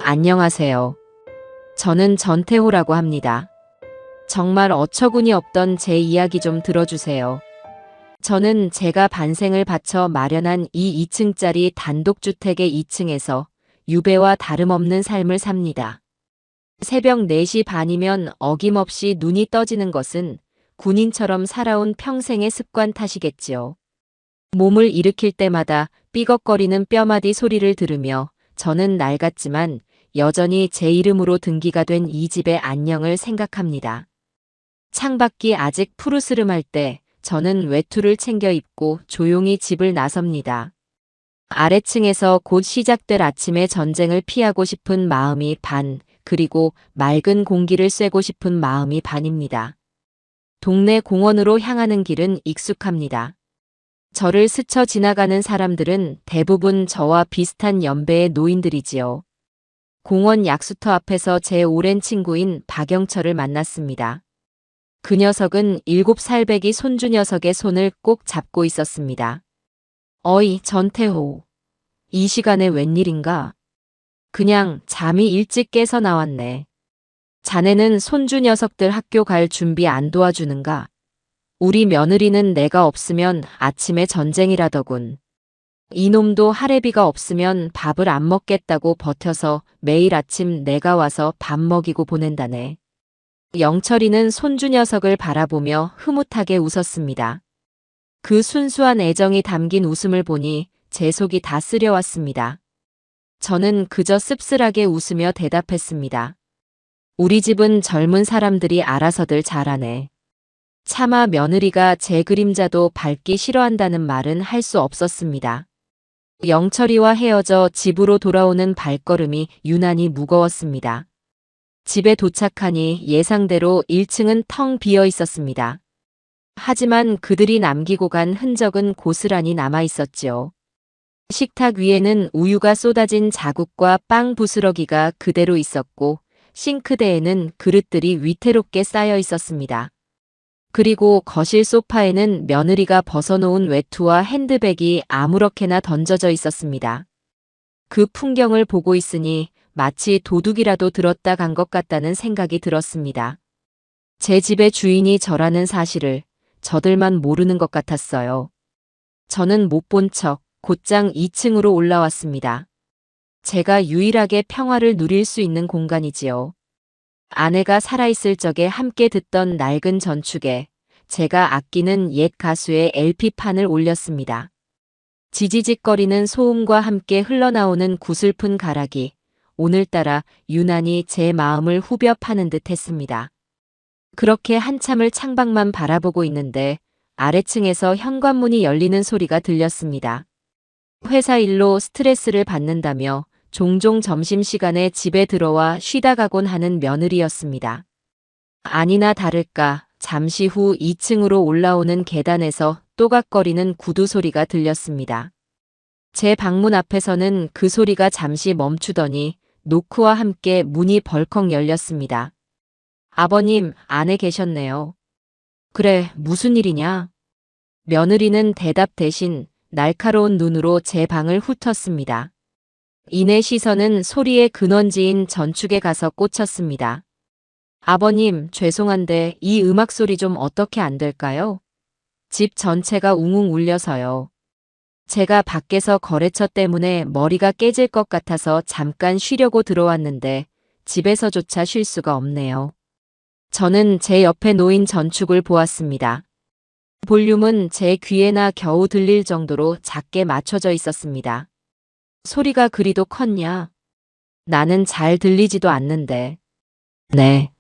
안녕하세요. 저는 전태호라고 합니다. 정말 어처구니 없던 제 이야기 좀 들어주세요. 저는 제가 반생을 바쳐 마련한 이 2층짜리 단독주택의 2층에서 유배와 다름없는 삶을 삽니다. 새벽 4시 반이면 어김없이 눈이 떠지는 것은 군인처럼 살아온 평생의 습관 탓이겠지요. 몸을 일으킬 때마다 삐걱거리는 뼈마디 소리를 들으며 저는 낡았지만 여전히 제 이름으로 등기가 된 이 집의 안녕을 생각합니다. 창밖이 아직 푸르스름할 때 저는 외투를 챙겨 입고 조용히 집을 나섭니다. 아래층에서 곧 시작될 아침의 전쟁을 피하고 싶은 마음이 반, 그리고 맑은 공기를 쐬고 싶은 마음이 반입니다. 동네 공원으로 향하는 길은 익숙합니다. 저를 스쳐 지나가는 사람들은 대부분 저와 비슷한 연배의 노인들이지요. 공원 약수터 앞에서 제 오랜 친구인 박영철을 만났습니다. 그 녀석은 7살배기 손주 녀석의 손을 꼭 잡고 있었습니다. 어이, 전태호. 이 시간에 웬일인가? 그냥 잠이 일찍 깨서 나왔네. 자네는 손주 녀석들 학교 갈 준비 안 도와주는가? 우리 며느리는 내가 없으면 아침에 전쟁이라더군. 이놈도 할애비가 없으면 밥을 안 먹겠다고 버텨서 매일 아침 내가 와서 밥 먹이고 보낸다네. 영철이는 손주 녀석을 바라보며 흐뭇하게 웃었습니다. 그 순수한 애정이 담긴 웃음을 보니 제 속이 다 쓰려왔습니다. 저는 그저 씁쓸하게 웃으며 대답했습니다. 우리 집은 젊은 사람들이 알아서들 잘하네. 차마 며느리가 제 그림자도 밟기 싫어한다는 말은 할 수 없었습니다. 영철이와 헤어져 집으로 돌아오는 발걸음이 유난히 무거웠습니다. 집에 도착하니 예상대로 1층은 텅 비어 있었습니다. 하지만 그들이 남기고 간 흔적은 고스란히 남아 있었지요. 식탁 위에는 우유가 쏟아진 자국과 빵 부스러기가 그대로 있었고 싱크대에는 그릇들이 위태롭게 쌓여 있었습니다. 그리고 거실 소파에는 며느리가 벗어놓은 외투와 핸드백이 아무렇게나 던져져 있었습니다. 그 풍경을 보고 있으니 마치 도둑이라도 들었다 간 것 같다는 생각이 들었습니다. 제 집의 주인이 저라는 사실을 저들만 모르는 것 같았어요. 저는 못 본 척 곧장 2층으로 올라왔습니다. 제가 유일하게 평화를 누릴 수 있는 공간이지요. 아내가 살아있을 적에 함께 듣던 낡은 전축에 제가 아끼는 옛 가수의 LP판을 올렸습니다. 지지직거리는 소음과 함께 흘러나오는 구슬픈 가락이 오늘따라 유난히 제 마음을 후벼 파는 듯 했습니다. 그렇게 한참을 창밖만 바라보고 있는데 아래층에서 현관문이 열리는 소리가 들렸습니다. 회사 일로 스트레스를 받는다며 종종 점심시간에 집에 들어와 쉬다 가곤 하는 며느리였습니다. 아니나 다를까 잠시 후 2층으로 올라오는 계단에서 또각거리는 구두 소리가 들렸습니다. 제 방문 앞에서는 그 소리가 잠시 멈추더니 노크와 함께 문이 벌컥 열렸습니다. 아버님, 안에 계셨네요. 그래, 무슨 일이냐? 며느리는 대답 대신 날카로운 눈으로 제 방을 훑었습니다. 이내 시선은 소리의 근원지인 전축에 가서 꽂혔습니다. 아버님, 죄송한데 이 음악 소리 좀 어떻게 안 될까요? 집 전체가 웅웅 울려서요. 제가 밖에서 거래처 때문에 머리가 깨질 것 같아서 잠깐 쉬려고 들어왔는데 집에서조차 쉴 수가 없네요. 저는 제 옆에 놓인 전축을 보았습니다. 볼륨은 제 귀에나 겨우 들릴 정도로 작게 맞춰져 있었습니다. 소리가 그리도 컸냐? 나는 잘 들리지도 않는데. 네.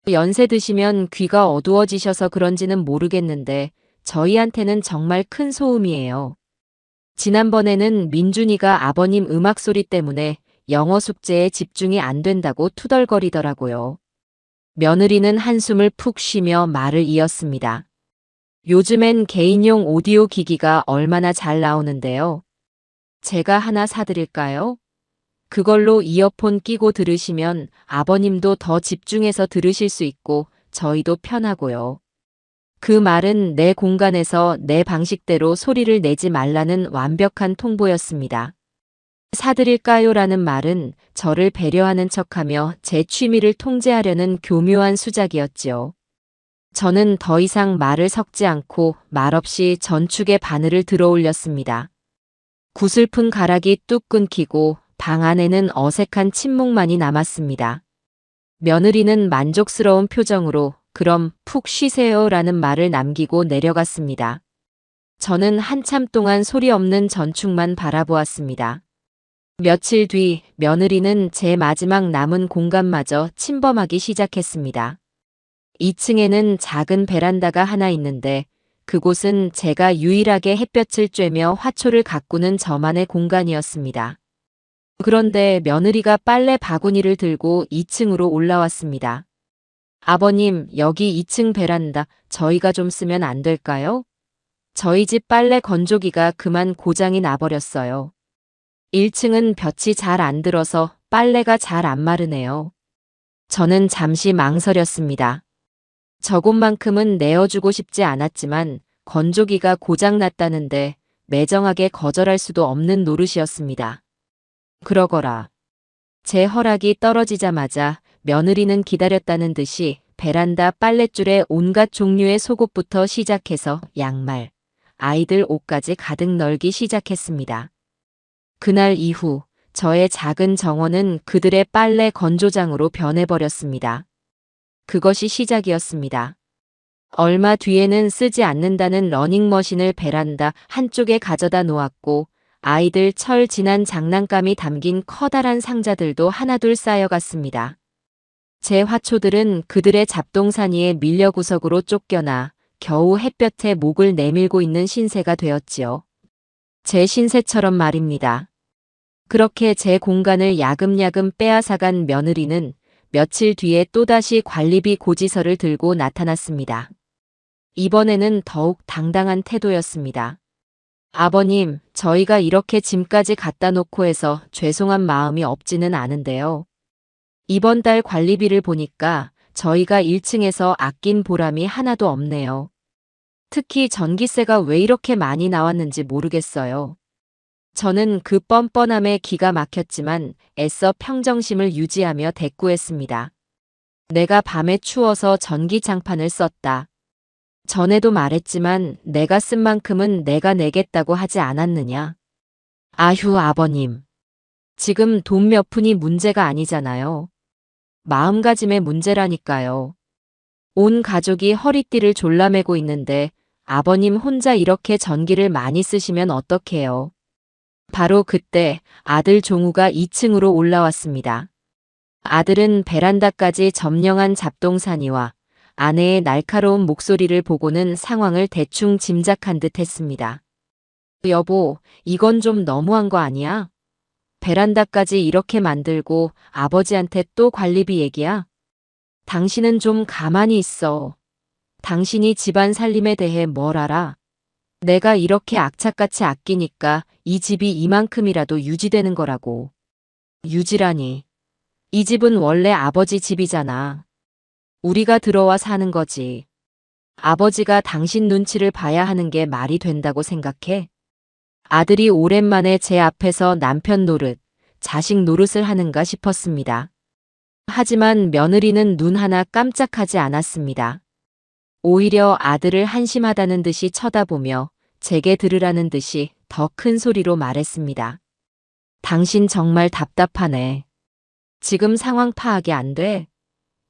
연세 드시면 귀가 어두워지셔서 그런지는 모르겠는데 저희한테는 정말 큰 소음이에요. 지난번에는 민준이가 아버님 음악 소리 때문에 영어 숙제에 집중이 안 된다고 투덜거리더라고요. 며느리는 한숨을 푹 쉬며 말을 이었습니다. 요즘엔 개인용 오디오 기기가 얼마나 잘 나오는데요. 제가 하나 사드릴까요? 그걸로 이어폰 끼고 들으시면 아버님도 더 집중해서 들으실 수 있고 저희도 편하고요. 그 말은 내 공간에서 내 방식대로 소리를 내지 말라는 완벽한 통보였습니다. 사드릴까요라는 말은 저를 배려하는 척하며 제 취미를 통제하려는 교묘한 수작이었지요. 저는 더 이상 말을 섞지 않고 말없이 전축에 바늘을 들어 올렸습니다. 구슬픈 가락이 뚝 끊기고 방 안에는 어색한 침묵만이 남았습니다. 며느리는 만족스러운 표정으로 그럼 푹 쉬세요라는 말을 남기고 내려갔습니다. 저는 한참 동안 소리 없는 전축만 바라보았습니다. 며칠 뒤 며느리는 제 마지막 남은 공간마저 침범하기 시작했습니다. 2층에는 작은 베란다가 하나 있는데 그곳은 제가 유일하게 햇볕을 쬐며 화초를 가꾸는 저만의 공간이었습니다. 그런데 며느리가 빨래 바구니를 들고 2층으로 올라왔습니다. 아버님, 여기 2층 베란다 저희가 좀 쓰면 안 될까요? 저희 집 빨래 건조기가 그만 고장이 나버렸어요. 1층은 볕이 잘 안 들어서 빨래가 잘 안 마르네요. 저는 잠시 망설였습니다. 저곳만큼은 내어주고 싶지 않았지만 건조기가 고장났다는데 매정하게 거절할 수도 없는 노릇이었습니다. 그러거라. 제 허락이 떨어지자마자 며느리는 기다렸다는 듯이 베란다 빨랫줄에 온갖 종류의 속옷부터 시작해서 양말, 아이들 옷까지 가득 널기 시작했습니다. 그날 이후 저의 작은 정원은 그들의 빨래 건조장으로 변해버렸습니다. 그것이 시작이었습니다. 얼마 뒤에는 쓰지 않는다는 러닝머신을 베란다 한쪽에 가져다 놓았고 아이들 철 지난 장난감이 담긴 커다란 상자들도 하나둘 쌓여갔습니다. 제 화초들은 그들의 잡동사니에 밀려 구석으로 쫓겨나 겨우 햇볕에 목을 내밀고 있는 신세가 되었지요. 제 신세처럼 말입니다. 그렇게 제 공간을 야금야금 빼앗아간 며느리는 며칠 뒤에 또다시 관리비 고지서를 들고 나타났습니다. 이번에는 더욱 당당한 태도였습니다. 아버님, 저희가 이렇게 짐까지 갖다 놓고 해서 죄송한 마음이 없지는 않은데요. 이번 달 관리비를 보니까 저희가 1층에서 아낀 보람이 하나도 없네요. 특히 전기세가 왜 이렇게 많이 나왔는지 모르겠어요. 저는 그 뻔뻔함에 기가 막혔지만 애써 평정심을 유지하며 대꾸했습니다. 내가 밤에 추워서 전기장판을 썼다. 전에도 말했지만 내가 쓴 만큼은 내가 내겠다고 하지 않았느냐. 아휴 아버님. 지금 돈 몇 푼이 문제가 아니잖아요. 마음가짐의 문제라니까요. 온 가족이 허리띠를 졸라매고 있는데 아버님 혼자 이렇게 전기를 많이 쓰시면 어떡해요. 바로 그때 아들 종우가 2층으로 올라왔습니다. 아들은 베란다까지 점령한 잡동사니와 아내의 날카로운 목소리를 보고는 상황을 대충 짐작한 듯 했습니다. 여보, 이건 좀 너무한 거 아니야? 베란다까지 이렇게 만들고 아버지한테 또 관리비 얘기야? 당신은 좀 가만히 있어. 당신이 집안 살림에 대해 뭘 알아? 내가 이렇게 악착같이 아끼니까 이 집이 이만큼이라도 유지되는 거라고. 유지라니. 이 집은 원래 아버지 집이잖아. 우리가 들어와 사는 거지. 아버지가 당신 눈치를 봐야 하는 게 말이 된다고 생각해? 아들이 오랜만에 제 앞에서 남편 노릇, 자식 노릇을 하는가 싶었습니다. 하지만 며느리는 눈 하나 깜짝하지 않았습니다. 오히려 아들을 한심하다는 듯이 쳐다보며 제게 들으라는 듯이 더 큰 소리로 말했습니다. 당신 정말 답답하네. 지금 상황 파악이 안 돼?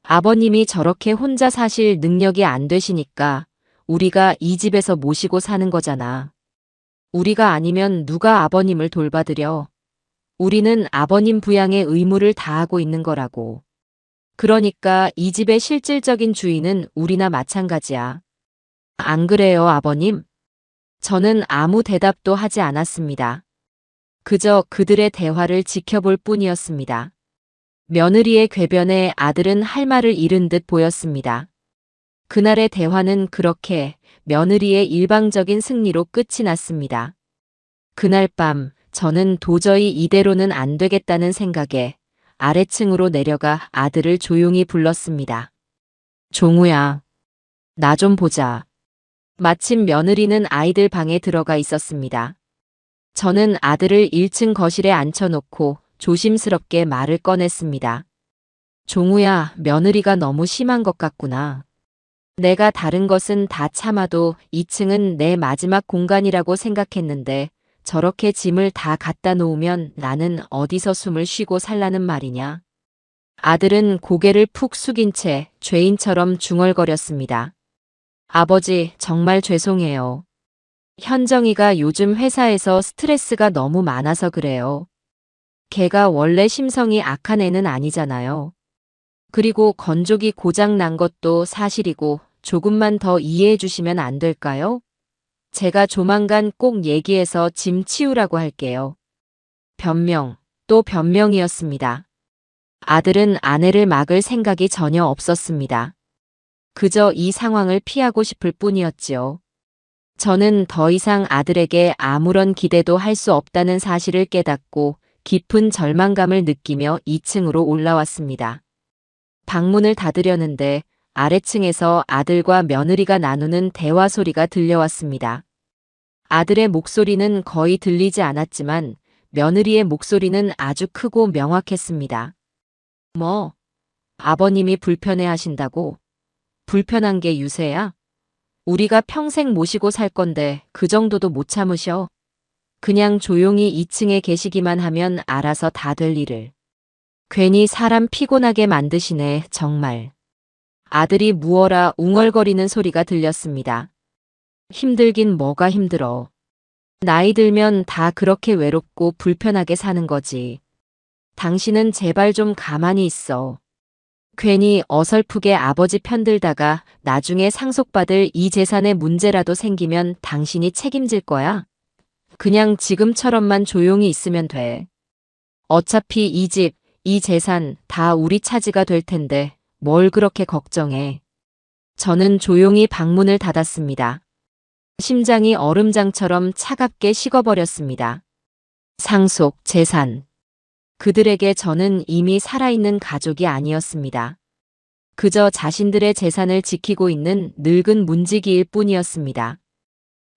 아버님이 저렇게 혼자 사실 능력이 안 되시니까 우리가 이 집에서 모시고 사는 거잖아. 우리가 아니면 누가 아버님을 돌봐드려. 우리는 아버님 부양의 의무를 다하고 있는 거라고. 그러니까 이 집의 실질적인 주인은 우리나 마찬가지야. 안 그래요, 아버님? 저는 아무 대답도 하지 않았습니다. 그저 그들의 대화를 지켜볼 뿐이었습니다. 며느리의 궤변에 아들은 할 말을 잃은 듯 보였습니다. 그날의 대화는 그렇게 며느리의 일방적인 승리로 끝이 났습니다. 그날 밤 저는 도저히 이대로는 안 되겠다는 생각에 아래층으로 내려가 아들을 조용히 불렀습니다. 종우야, 나 좀 보자. 마침 며느리는 아이들 방에 들어가 있었습니다. 저는 아들을 1층 거실에 앉혀놓고 조심스럽게 말을 꺼냈습니다. 종우야, 며느리가 너무 심한 것 같구나. 내가 다른 것은 다 참아도 2층은 내 마지막 공간이라고 생각했는데 저렇게 짐을 다 갖다 놓으면 나는 어디서 숨을 쉬고 살라는 말이냐. 아들은 고개를 푹 숙인 채 죄인처럼 중얼거렸습니다. 아버지, 정말 죄송해요. 현정이가 요즘 회사에서 스트레스가 너무 많아서 그래요. 걔가 원래 심성이 악한 애는 아니잖아요. 그리고 건조기 고장 난 것도 사실이고 조금만 더 이해해 주시면 안 될까요? 제가 조만간 꼭 얘기해서 짐 치우라고 할게요. 변명, 또 변명이었습니다. 아들은 아내를 막을 생각이 전혀 없었습니다. 그저 이 상황을 피하고 싶을 뿐이었지요. 저는 더 이상 아들에게 아무런 기대도 할 수 없다는 사실을 깨닫고 깊은 절망감을 느끼며 2층으로 올라왔습니다. 방문을 닫으려는데 아래층에서 아들과 며느리가 나누는 대화 소리가 들려왔습니다. 아들의 목소리는 거의 들리지 않았지만 며느리의 목소리는 아주 크고 명확했습니다. 뭐, 아버님이 불편해하신다고? 불편한 게 유세야? 우리가 평생 모시고 살 건데 그 정도도 못 참으셔. 그냥 조용히 2층에 계시기만 하면 알아서 다 될 일을. 괜히 사람 피곤하게 만드시네, 정말. 아들이 무어라 웅얼거리는 소리가 들렸습니다. 힘들긴 뭐가 힘들어. 나이 들면 다 그렇게 외롭고 불편하게 사는 거지. 당신은 제발 좀 가만히 있어. 괜히 어설프게 아버지 편들다가 나중에 상속받을 이 재산에 문제라도 생기면 당신이 책임질 거야. 그냥 지금처럼만 조용히 있으면 돼. 어차피 이 집, 이 재산 다 우리 차지가 될 텐데 뭘 그렇게 걱정해. 저는 조용히 방문을 닫았습니다. 심장이 얼음장처럼 차갑게 식어버렸습니다. 상속, 재산. 그들에게 저는 이미 살아있는 가족이 아니었습니다. 그저 자신들의 재산을 지키고 있는 늙은 문지기일 뿐이었습니다.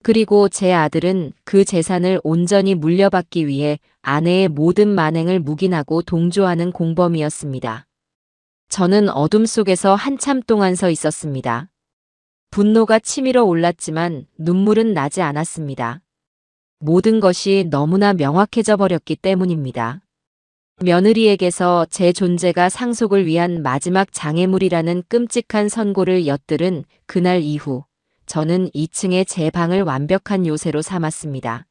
그리고 제 아들은 그 재산을 온전히 물려받기 위해 아내의 모든 만행을 묵인하고 동조하는 공범이었습니다. 저는 어둠 속에서 한참 동안 서 있었습니다. 분노가 치밀어 올랐지만 눈물은 나지 않았습니다. 모든 것이 너무나 명확해져 버렸기 때문입니다. 며느리에게서 제 존재가 상속을 위한 마지막 장애물이라는 끔찍한 선고를 엿들은 그날 이후 저는 2층의 제 방을 완벽한 요새로 삼았습니다.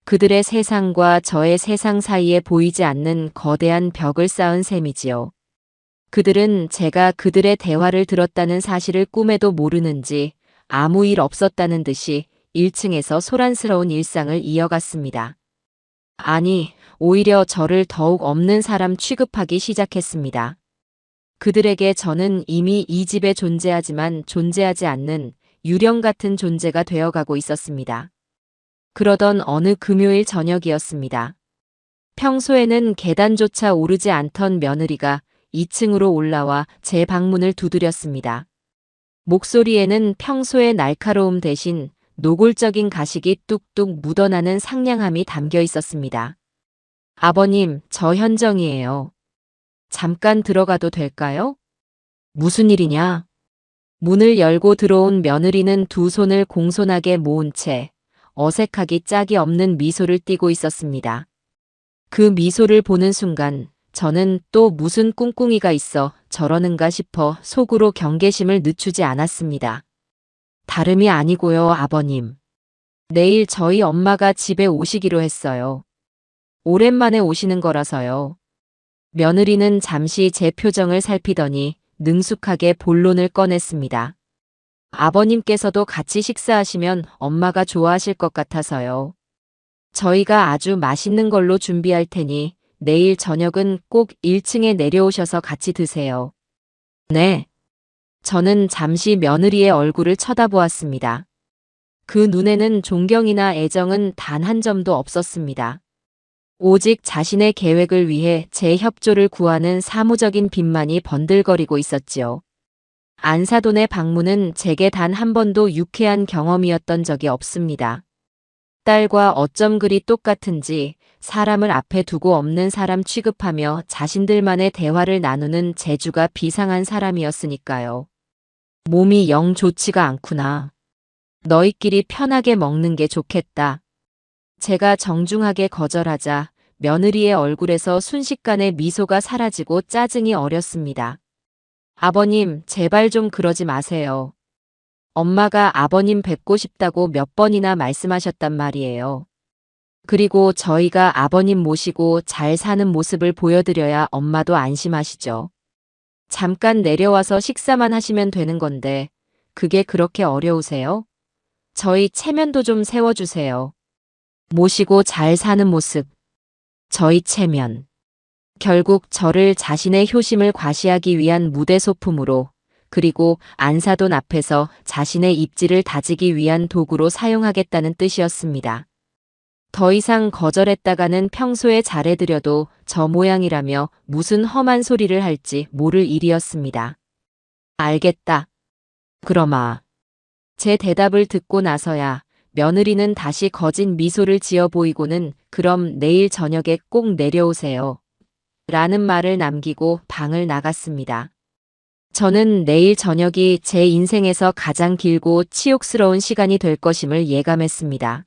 그들의 세상과 저의 세상 사이에 보이지 않는 거대한 벽을 쌓은 셈이지요. 그들은 제가 그들의 대화를 들었다는 사실을 꿈에도 모르는지 아무 일 없었다는 듯이 1층에서 소란스러운 일상을 이어갔습니다. 아니, 오히려 저를 더욱 없는 사람 취급하기 시작했습니다. 그들에게 저는 이미 이 집에 존재하지만 존재하지 않는 유령 같은 존재가 되어가고 있었습니다. 그러던 어느 금요일 저녁이었습니다. 평소에는 계단조차 오르지 않던 며느리가 2층으로 올라와 제 방문을 두드렸습니다. 목소리에는 평소의 날카로움 대신 노골적인 가식이 뚝뚝 묻어나는 상냥함이 담겨 있었습니다. 아버님, 저 현정이에요. 잠깐 들어가도 될까요? 무슨 일이냐? 문을 열고 들어온 며느리는 두 손을 공손하게 모은 채 어색하기 짝이 없는 미소를 띠고 있었습니다. 그 미소를 보는 순간 저는 또 무슨 꿍꿍이가 있어 저러는가 싶어 속으로 경계심을 늦추지 않았습니다. 다름이 아니고요, 아버님. 내일 저희 엄마가 집에 오시기로 했어요. 오랜만에 오시는 거라서요. 며느리는 잠시 제 표정을 살피더니 능숙하게 본론을 꺼냈습니다. 아버님께서도 같이 식사하시면 엄마가 좋아하실 것 같아서요. 저희가 아주 맛있는 걸로 준비할 테니 내일 저녁은 꼭 1층에 내려오셔서 같이 드세요. 네. 저는 잠시 며느리의 얼굴을 쳐다보았습니다. 그 눈에는 존경이나 애정은 단 한 점도 없었습니다. 오직 자신의 계획을 위해 제 협조를 구하는 사무적인 빛만이 번들거리고 있었지요. 안사돈의 방문은 제게 단 한 번도 유쾌한 경험이었던 적이 없습니다. 딸과 어쩜 그리 똑같은지 사람을 앞에 두고 없는 사람 취급하며 자신들만의 대화를 나누는 재주가 비상한 사람이었으니까요. 몸이 영 좋지가 않구나. 너희끼리 편하게 먹는 게 좋겠다. 제가 정중하게 거절하자 며느리의 얼굴에서 순식간에 미소가 사라지고 짜증이 어렸습니다. 아버님, 제발 좀 그러지 마세요. 엄마가 아버님 뵙고 싶다고 몇 번이나 말씀하셨단 말이에요. 그리고 저희가 아버님 모시고 잘 사는 모습을 보여드려야 엄마도 안심하시죠. 잠깐 내려와서 식사만 하시면 되는 건데 그게 그렇게 어려우세요? 저희 체면도 좀 세워주세요. 모시고 잘 사는 모습. 저희 체면. 결국 저를 자신의 효심을 과시하기 위한 무대 소품으로 그리고 안사돈 앞에서 자신의 입지를 다지기 위한 도구로 사용하겠다는 뜻이었습니다. 더 이상 거절했다가는 평소에 잘해드려도 저 모양이라며 무슨 험한 소리를 할지 모를 일이었습니다. 알겠다. 그러마. 제 대답을 듣고 나서야 며느리는 다시 거진 미소를 지어 보이고는 그럼 내일 저녁에 꼭 내려오세요. 라는 말을 남기고 방을 나갔습니다. 저는 내일 저녁이 제 인생에서 가장 길고 치욕스러운 시간이 될 것임을 예감했습니다.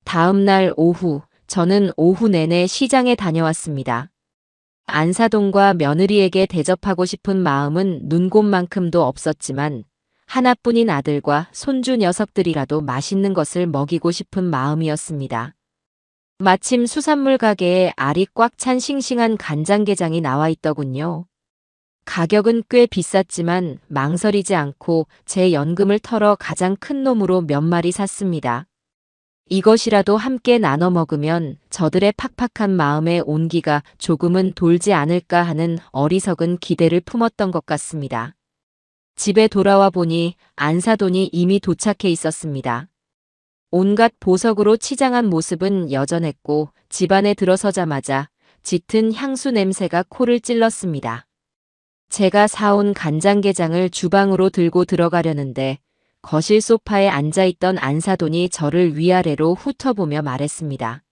다음 날 오후, 저는 오후 내내 시장에 다녀왔습니다. 안사돈과 며느리에게 대접하고 싶은 마음은 눈곱만큼도 없었지만 하나뿐인 아들과 손주 녀석들이라도 맛있는 것을 먹이고 싶은 마음이었습니다. 마침 수산물 가게에 알이 꽉 찬 싱싱한 간장게장이 나와 있더군요. 가격은 꽤 비쌌지만 망설이지 않고 제 연금을 털어 가장 큰 놈으로 몇 마리 샀습니다. 이것이라도 함께 나눠 먹으면 저들의 팍팍한 마음의 온기가 조금은 돌지 않을까 하는 어리석은 기대를 품었던 것 같습니다. 집에 돌아와 보니 안사돈이 이미 도착해 있었습니다. 온갖 보석으로 치장한 모습은 여전했고 집안에 들어서자마자 짙은 향수 냄새가 코를 찔렀습니다. 제가 사온 간장게장을 주방으로 들고 들어가려는데 거실 소파에 앉아있던 안사돈이 저를 위아래로 훑어보며 말했습니다.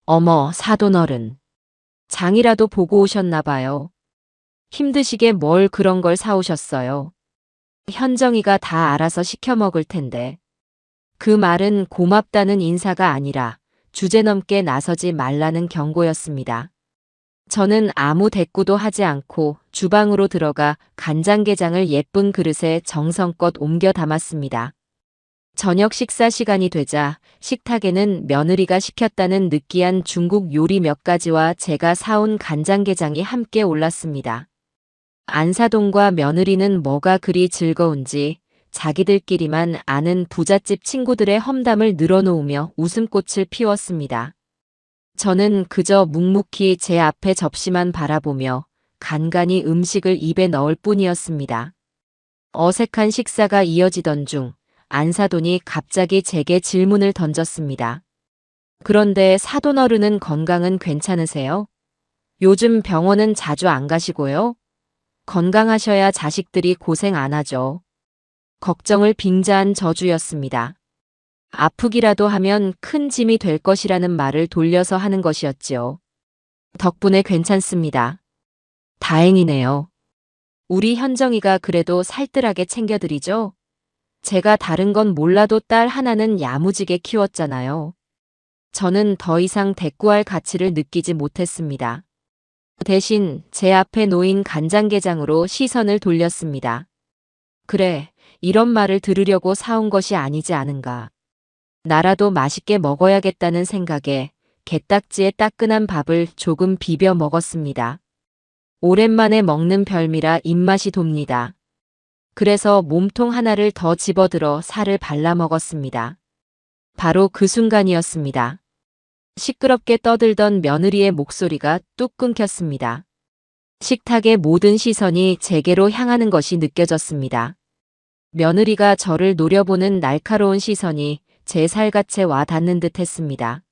어머, 사돈어른. 장이라도 보고 오셨나 봐요. 힘드시게 뭘 그런 걸 사오셨어요. 현정이가 다 알아서 시켜 먹을 텐데. 그 말은 고맙다는 인사가 아니라 주제넘게 나서지 말라는 경고였습니다. 저는 아무 대꾸도 하지 않고 주방으로 들어가 간장게장을 예쁜 그릇에 정성껏 옮겨 담았습니다. 저녁 식사 시간이 되자 식탁에는 며느리가 시켰다는 느끼한 중국 요리 몇 가지와 제가 사온 간장게장이 함께 올랐습니다. 안사돈과 며느리는 뭐가 그리 즐거운지 자기들끼리만 아는 부잣집 친구들의 험담을 늘어놓으며 웃음꽃을 피웠습니다. 저는 그저 묵묵히 제 앞에 접시만 바라보며 간간히 음식을 입에 넣을 뿐이었습니다. 어색한 식사가 이어지던 중 안사돈이 갑자기 제게 질문을 던졌습니다. 그런데 사돈어른은 건강은 괜찮으세요? 요즘 병원은 자주 안 가시고요? 건강하셔야 자식들이 고생 안 하죠. 걱정을 빙자한 저주였습니다. 아프기라도 하면 큰 짐이 될 것이라는 말을 돌려서 하는 것이었지요. 덕분에 괜찮습니다. 다행이네요. 우리 현정이가 그래도 살뜰하게 챙겨드리죠? 제가 다른 건 몰라도 딸 하나는 야무지게 키웠잖아요. 저는 더 이상 대꾸할 가치를 느끼지 못했습니다. 대신 제 앞에 놓인 간장게장으로 시선을 돌렸습니다. 그래, 이런 말을 들으려고 사온 것이 아니지 않은가. 나라도 맛있게 먹어야겠다는 생각에 게딱지에 따끈한 밥을 조금 비벼 먹었습니다. 오랜만에 먹는 별미라 입맛이 돕니다. 그래서 몸통 하나를 더 집어들어 살을 발라 먹었습니다. 바로 그 순간이었습니다. 시끄럽게 떠들던 며느리의 목소리가 뚝 끊겼습니다. 식탁의 모든 시선이 제게로 향하는 것이 느껴졌습니다. 며느리가 저를 노려보는 날카로운 시선이 제 살갗에 와 닿는 듯 했습니다.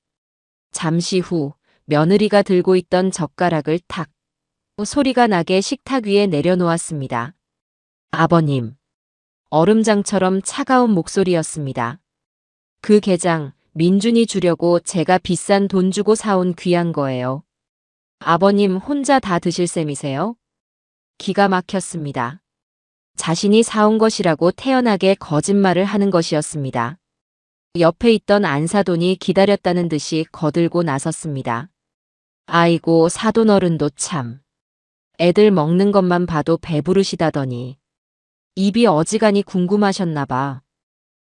잠시 후 며느리가 들고 있던 젓가락을 탁 소리가 나게 식탁 위에 내려놓았습니다. 아버님. 얼음장처럼 차가운 목소리였습니다. 그 게장, 민준이 주려고 제가 비싼 돈 주고 사온 귀한 거예요. 아버님 혼자 다 드실 셈이세요? 기가 막혔습니다. 자신이 사온 것이라고 태연하게 거짓말을 하는 것이었습니다. 옆에 있던 안사돈이 기다렸다는 듯이 거들고 나섰습니다. 아이고 사돈 어른도 참. 애들 먹는 것만 봐도 배부르시다더니. 입이 어지간히 궁금하셨나 봐.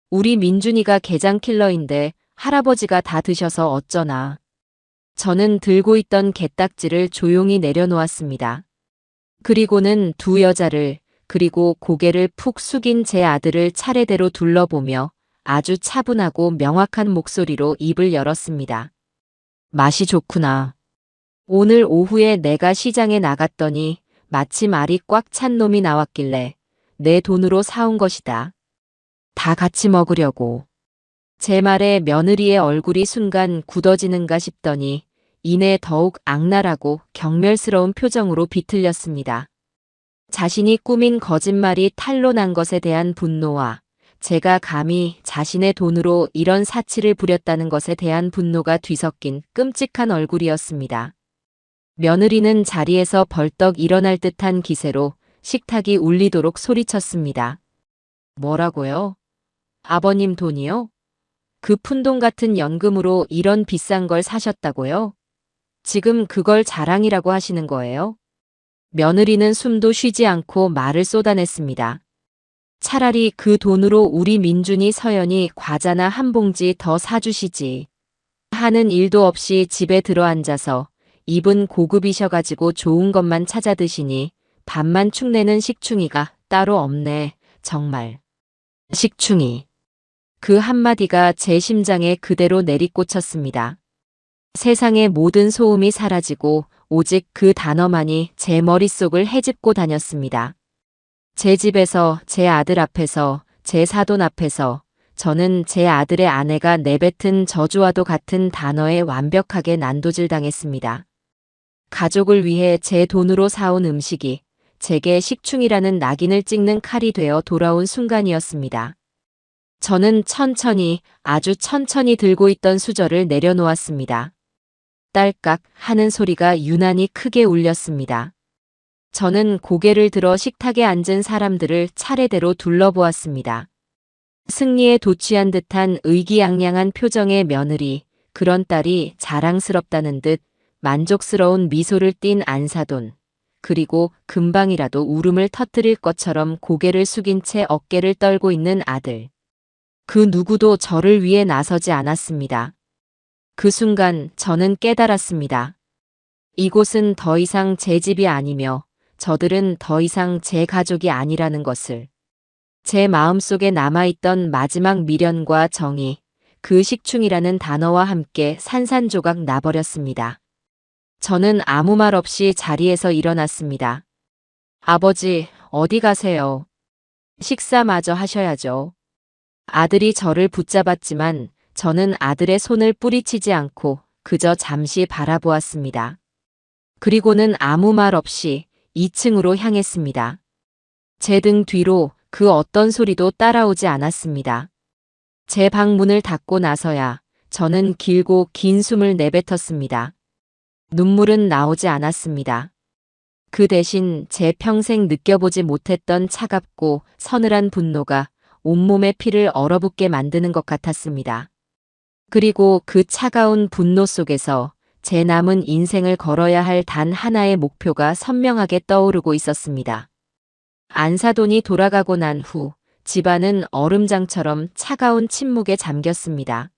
우리 민준이가 게장킬러인데 할아버지가 다 드셔서 어쩌나. 저는 들고 있던 게딱지를 조용히 내려놓았습니다. 그리고는 두 여자를 그리고 고개를 푹 숙인 제 아들을 차례대로 둘러보며 아주 차분하고 명확한 목소리로 입을 열었습니다. 맛이 좋구나. 오늘 오후에 내가 시장에 나갔더니 마침 알이 꽉 찬 놈이 나왔길래 내 돈으로 사온 것이다. 다 같이 먹으려고. 제 말에 며느리의 얼굴이 순간 굳어지는가 싶더니 이내 더욱 악랄하고 경멸스러운 표정으로 비틀렸습니다. 자신이 꾸민 거짓말이 탄로난 것에 대한 분노와 제가 감히 자신의 돈으로 이런 사치를 부렸다는 것에 대한 분노가 뒤섞인 끔찍한 얼굴이었습니다. 며느리는 자리에서 벌떡 일어날 듯한 기세로 식탁이 울리도록 소리쳤습니다. 뭐라고요? 아버님 돈이요? 그 푼돈 같은 연금으로 이런 비싼 걸 사셨다고요? 지금 그걸 자랑이라고 하시는 거예요? 며느리는 숨도 쉬지 않고 말을 쏟아냈습니다. 차라리 그 돈으로 우리 민준이 서연이 과자나 한 봉지 더 사주시지. 하는 일도 없이 집에 들어앉아서 입은 고급이셔가지고 좋은 것만 찾아 드시니 밥만 축내는 식충이가 따로 없네. 정말. 식충이. 그 한마디가 제 심장에 그대로 내리꽂혔습니다. 세상의 모든 소음이 사라지고 오직 그 단어만이 제 머릿속을 헤집고 다녔습니다. 제 집에서, 제 아들 앞에서, 제 사돈 앞에서 저는 제 아들의 아내가 내뱉은 저주와도 같은 단어에 완벽하게 난도질당했습니다. 가족을 위해 제 돈으로 사온 음식이 제게 식충이라는 낙인을 찍는 칼이 되어 돌아온 순간이었습니다. 저는 천천히, 아주 천천히 들고 있던 수저를 내려놓았습니다. 딸깍 하는 소리가 유난히 크게 울렸습니다. 저는 고개를 들어 식탁에 앉은 사람들을 차례대로 둘러보았습니다. 승리에 도취한 듯한 의기양양한 표정의 며느리, 그런 딸이 자랑스럽다는 듯 만족스러운 미소를 띤 안사돈, 그리고 금방이라도 울음을 터뜨릴 것처럼 고개를 숙인 채 어깨를 떨고 있는 아들. 그 누구도 저를 위해 나서지 않았습니다. 그 순간 저는 깨달았습니다. 이곳은 더 이상 제 집이 아니며 저들은 더 이상 제 가족이 아니라는 것을. 제 마음속에 남아있던 마지막 미련과 정의, 그 식충이라는 단어와 함께 산산조각 나버렸습니다. 저는 아무 말 없이 자리에서 일어났습니다. 아버지, 어디 가세요? 식사마저 하셔야죠. 아들이 저를 붙잡았지만 저는 아들의 손을 뿌리치지 않고 그저 잠시 바라보았습니다. 그리고는 아무 말 없이 2층으로 향했습니다. 제 등 뒤로 그 어떤 소리도 따라오지 않았습니다. 제 방 문을 닫고 나서야 저는 길고 긴 숨을 내뱉었습니다. 눈물은 나오지 않았습니다. 그 대신 제 평생 느껴보지 못했던 차갑고 서늘한 분노가 온몸의 피를 얼어붙게 만드는 것 같았습니다. 그리고 그 차가운 분노 속에서 제 남은 인생을 걸어야 할 단 하나의 목표가 선명하게 떠오르고 있었습니다. 안사돈이 돌아가고 난 후 집안은 얼음장처럼 차가운 침묵에 잠겼습니다.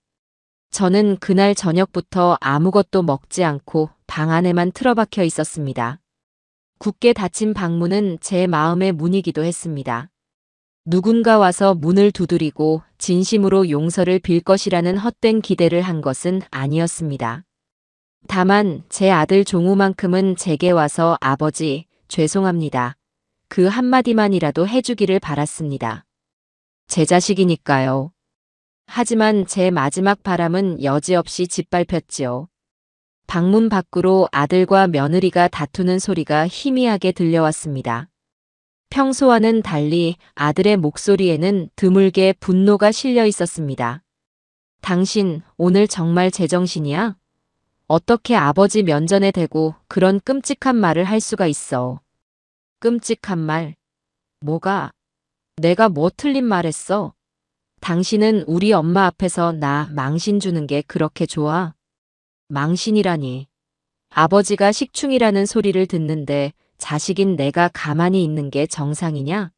저는 그날 저녁부터 아무것도 먹지 않고 방 안에만 틀어박혀 있었습니다. 굳게 닫힌 방문은 제 마음의 문이기도 했습니다. 누군가 와서 문을 두드리고 진심으로 용서를 빌 것이라는 헛된 기대를 한 것은 아니었습니다. 다만 제 아들 종우만큼은 제게 와서 아버지, 죄송합니다. 그 한마디만이라도 해주기를 바랐습니다. 제 자식이니까요. 하지만 제 마지막 바람은 여지없이 짓밟혔지요. 방문 밖으로 아들과 며느리가 다투는 소리가 희미하게 들려왔습니다. 평소와는 달리 아들의 목소리에는 드물게 분노가 실려 있었습니다. 당신 오늘 정말 제정신이야? 어떻게 아버지 면전에 대고 그런 끔찍한 말을 할 수가 있어? 끔찍한 말? 뭐가? 내가 뭐 틀린 말 했어? 당신은 우리 엄마 앞에서 나 망신 주는 게 그렇게 좋아? 망신이라니. 아버지가 식충이라는 소리를 듣는데 자식인 내가 가만히 있는 게 정상이냐?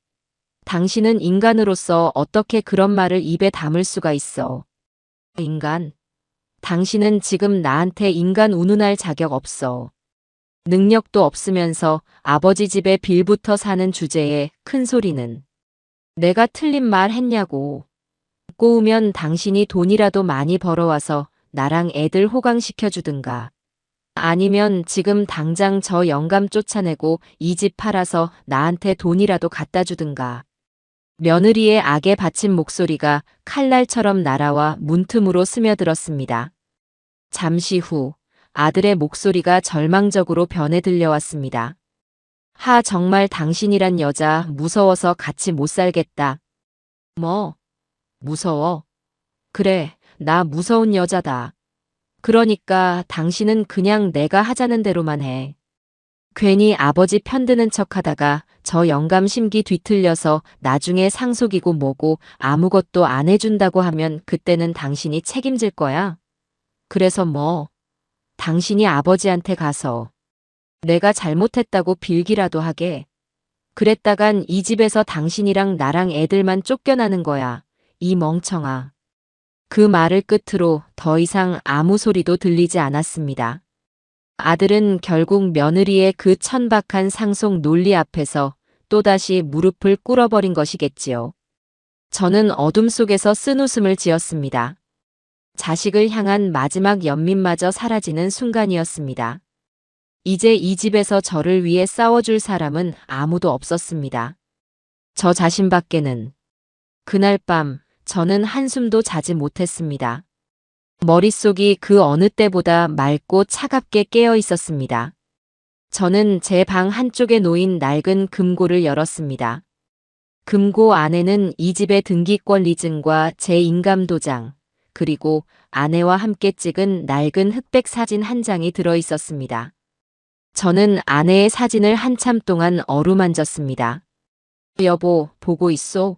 당신은 인간으로서 어떻게 그런 말을 입에 담을 수가 있어? 인간. 당신은 지금 나한테 인간 운운할 자격 없어. 능력도 없으면서 아버지 집에 빌부터 사는 주제에 큰 소리는. 내가 틀린 말 했냐고. 꼬우면 당신이 돈이라도 많이 벌어와서 나랑 애들 호강시켜주든가. 아니면 지금 당장 저 영감 쫓아내고 이 집 팔아서 나한테 돈이라도 갖다 주든가. 며느리의 악에 받친 목소리가 칼날처럼 날아와 문틈으로 스며들었습니다. 잠시 후 아들의 목소리가 절망적으로 변해 들려왔습니다. 정말 당신이란 여자 무서워서 같이 못 살겠다. 뭐? 무서워? 그래, 나 무서운 여자다. 그러니까 당신은 그냥 내가 하자는 대로만 해. 괜히 아버지 편드는 척하다가 저 영감 심기 뒤틀려서 나중에 상속이고 뭐고 아무것도 안 해준다고 하면 그때는 당신이 책임질 거야. 그래서 뭐? 당신이 아버지한테 가서 내가 잘못했다고 빌기라도 하게. 그랬다간 이 집에서 당신이랑 나랑 애들만 쫓겨나는 거야. 이 멍청아. 그 말을 끝으로 더 이상 아무 소리도 들리지 않았습니다. 아들은 결국 며느리의 그 천박한 상속 논리 앞에서 또다시 무릎을 꿇어버린 것이겠지요. 저는 어둠 속에서 쓴웃음을 지었습니다. 자식을 향한 마지막 연민마저 사라지는 순간이었습니다. 이제 이 집에서 저를 위해 싸워줄 사람은 아무도 없었습니다. 저 자신밖에는. 그날 밤 저는 한숨도 자지 못했습니다. 머릿속이 그 어느 때보다 맑고 차갑게 깨어 있었습니다. 저는 제 방 한쪽에 놓인 낡은 금고를 열었습니다. 금고 안에는 이 집의 등기권 리증과 제 인감도장, 그리고 아내와 함께 찍은 낡은 흑백 사진 한 장이 들어 있었습니다. 저는 아내의 사진을 한참 동안 어루만졌습니다. 여보, 보고 있소?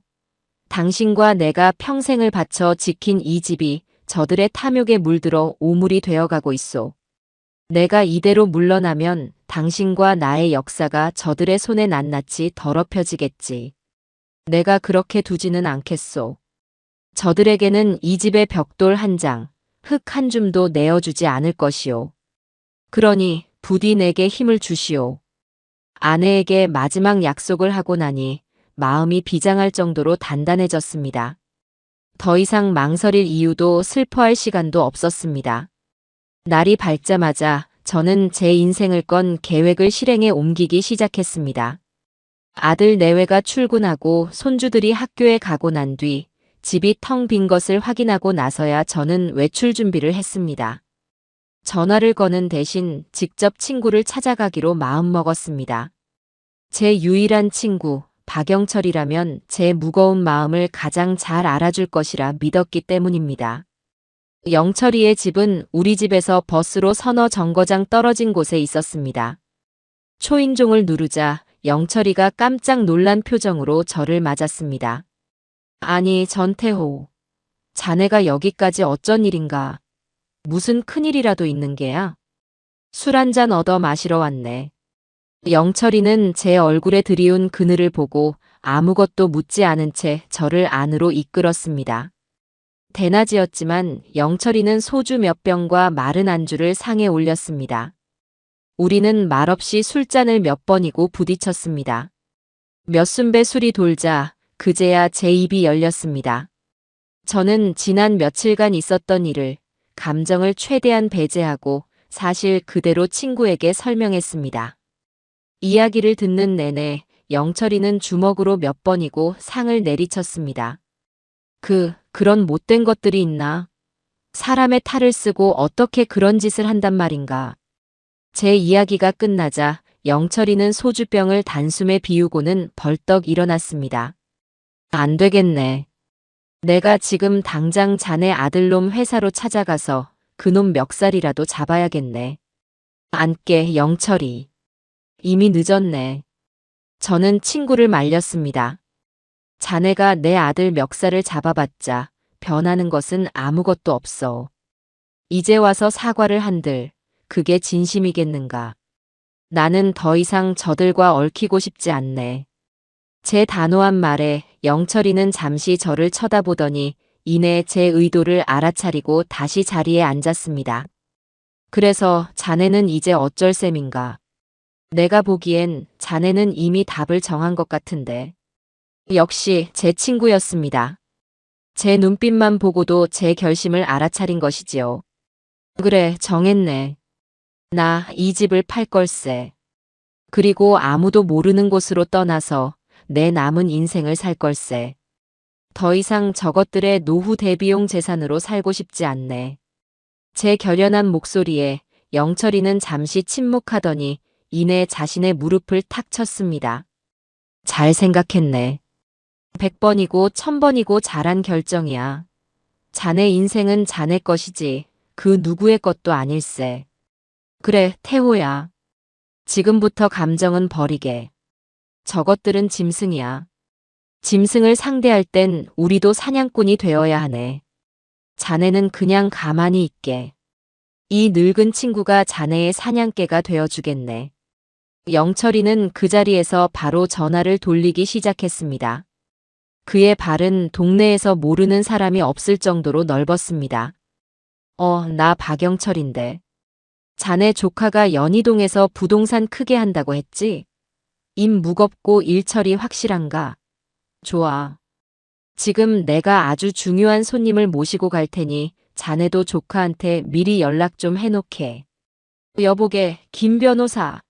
당신과 내가 평생을 바쳐 지킨 이 집이 저들의 탐욕에 물들어 오물이 되어가고 있소. 내가 이대로 물러나면 당신과 나의 역사가 저들의 손에 낱낱이 더럽혀지겠지. 내가 그렇게 두지는 않겠소. 저들에게는 이 집의 벽돌 한 장, 흙 한 줌도 내어주지 않을 것이오. 그러니 부디 내게 힘을 주시오. 아내에게 마지막 약속을 하고 나니 마음이 비장할 정도로 단단해졌습니다. 더 이상 망설일 이유도 슬퍼할 시간도 없었습니다. 날이 밝자마자 저는 제 인생을 건 계획을 실행에 옮기기 시작했습니다. 아들 내외가 출근하고 손주들이 학교에 가고 난 뒤 집이 텅 빈 것을 확인하고 나서야 저는 외출 준비를 했습니다. 전화를 거는 대신 직접 친구를 찾아가기로 마음먹었습니다. 제 유일한 친구, 박영철이라면 제 무거운 마음을 가장 잘 알아줄 것이라 믿었기 때문입니다. 영철이의 집은 우리 집에서 버스로 서너 정거장 떨어진 곳에 있었습니다. 초인종을 누르자 영철이가 깜짝 놀란 표정으로 저를 맞았습니다. 아니, 전태호. 자네가 여기까지 어쩐 일인가? 무슨 큰일이라도 있는 게야? 술 한잔 얻어 마시러 왔네. 영철이는 제 얼굴에 들이운 그늘을 보고 아무것도 묻지 않은 채 저를 안으로 이끌었습니다. 대낮이었지만 영철이는 소주 몇 병과 마른 안주를 상에 올렸습니다. 우리는 말없이 술잔을 몇 번이고 부딪혔습니다. 몇 순배 술이 돌자 그제야 제 입이 열렸습니다. 저는 지난 며칠간 있었던 일을, 감정을 최대한 배제하고 사실 그대로 친구에게 설명했습니다. 이야기를 듣는 내내 영철이는 주먹으로 몇 번이고 상을 내리쳤습니다. 그런 못된 것들이 있나? 사람의 탈을 쓰고 어떻게 그런 짓을 한단 말인가? 제 이야기가 끝나자 영철이는 소주병을 단숨에 비우고는 벌떡 일어났습니다. 안 되겠네. 내가 지금 당장 자네 아들놈 회사로 찾아가서 그놈 멱살이라도 잡아야겠네. 안게 영철이. 이미 늦었네. 저는 친구를 말렸습니다. 자네가 내 아들 멱살을 잡아봤자 변하는 것은 아무것도 없어. 이제 와서 사과를 한들 그게 진심이겠는가. 나는 더 이상 저들과 얽히고 싶지 않네. 제 단호한 말에 영철이는 잠시 저를 쳐다보더니 이내 제 의도를 알아차리고 다시 자리에 앉았습니다. 그래서 자네는 이제 어쩔 셈인가? 내가 보기엔 자네는 이미 답을 정한 것 같은데. 역시 제 친구였습니다. 제 눈빛만 보고도 제 결심을 알아차린 것이지요. 그래, 정했네. 나 이 집을 팔 걸세. 그리고 아무도 모르는 곳으로 떠나서 내 남은 인생을 살 걸세. 더 이상 저것들의 노후 대비용 재산으로 살고 싶지 않네. 제 결연한 목소리에 영철이는 잠시 침묵하더니 이내 자신의 무릎을 탁 쳤습니다. 잘 생각했네. 100번이고 1000번이고 잘한 결정이야. 자네 인생은 자네 것이지 그 누구의 것도 아닐세. 그래, 태호야. 지금부터 감정은 버리게. 저것들은 짐승이야. 짐승을 상대할 땐 우리도 사냥꾼이 되어야 하네. 자네는 그냥 가만히 있게. 이 늙은 친구가 자네의 사냥개가 되어주겠네. 영철이는 그 자리에서 바로 전화를 돌리기 시작했습니다. 그의 발은 동네에서 모르는 사람이 없을 정도로 넓었습니다. 나 박영철인데. 자네 조카가 연희동에서 부동산 크게 한다고 했지? 입 무겁고 일처리 확실한가? 좋아. 지금 내가 아주 중요한 손님을 모시고 갈 테니 자네도 조카한테 미리 연락 좀 해놓게. 여보게, 김 변호사.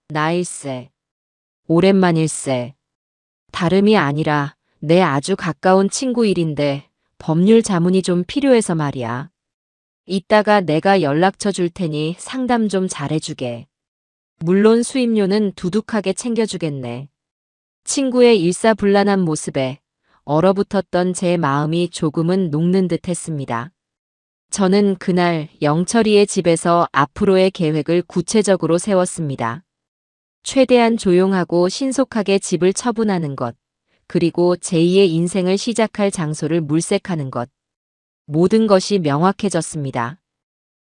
나일세. 오랜만일세. 다름이 아니라 내 아주 가까운 친구 일인데 법률 자문이 좀 필요해서 말이야. 이따가 내가 연락처 줄 테니 상담 좀 잘해주게. 물론 수임료는 두둑하게 챙겨주겠네. 친구의 일사불란한 모습에 얼어붙었던 제 마음이 조금은 녹는 듯 했습니다. 저는 그날 영철이의 집에서 앞으로의 계획을 구체적으로 세웠습니다. 최대한 조용하고 신속하게 집을 처분하는 것, 그리고 제2의 인생을 시작할 장소를 물색하는 것. 모든 것이 명확해졌습니다.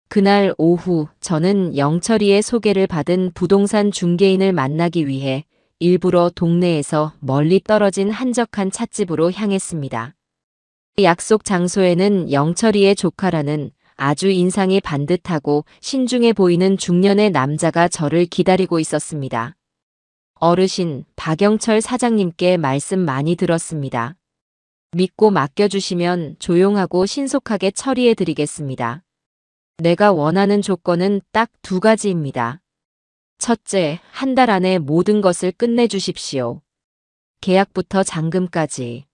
그날 오후 저는 영철이의 소개를 받은 부동산 중개인을 만나기 위해 일부러 동네에서 멀리 떨어진 한적한 찻집으로 향했습니다. 약속 장소에는 영철이의 조카라는 아주 인상이 반듯하고 신중해 보이는 중년의 남자가 저를 기다리고 있었습니다. 어르신, 박영철 사장님께 말씀 많이 들었습니다. 믿고 맡겨주시면 조용하고 신속하게 처리해드리겠습니다. 내가 원하는 조건은 딱 2가지입니다. 첫째, 한 달 안에 모든 것을 끝내주십시오. 계약부터 잔금까지.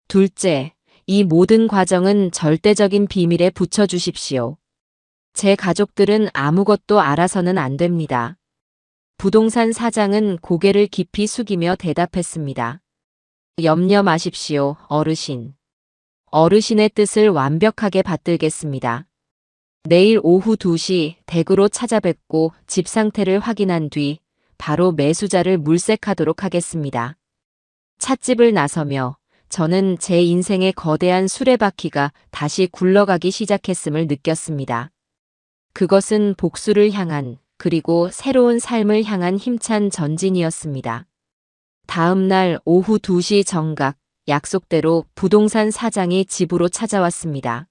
둘째, 이 모든 과정은 절대적인 비밀에 붙여주십시오. 제 가족들은 아무것도 알아서는 안 됩니다. 부동산 사장은 고개를 깊이 숙이며 대답했습니다. 염려 마십시오, 어르신. 어르신의 뜻을 완벽하게 받들겠습니다. 내일 오후 2시 댁으로 찾아뵙고 집 상태를 확인한 뒤 바로 매수자를 물색하도록 하겠습니다. 찻집을 나서며 저는 제 인생의 거대한 수레바퀴가 다시 굴러가기 시작했음을 느꼈습니다. 그것은 복수를 향한, 그리고 새로운 삶을 향한 힘찬 전진이었습니다. 다음 날 오후 2시 정각, 약속대로 부동산 사장이 집으로 찾아왔습니다.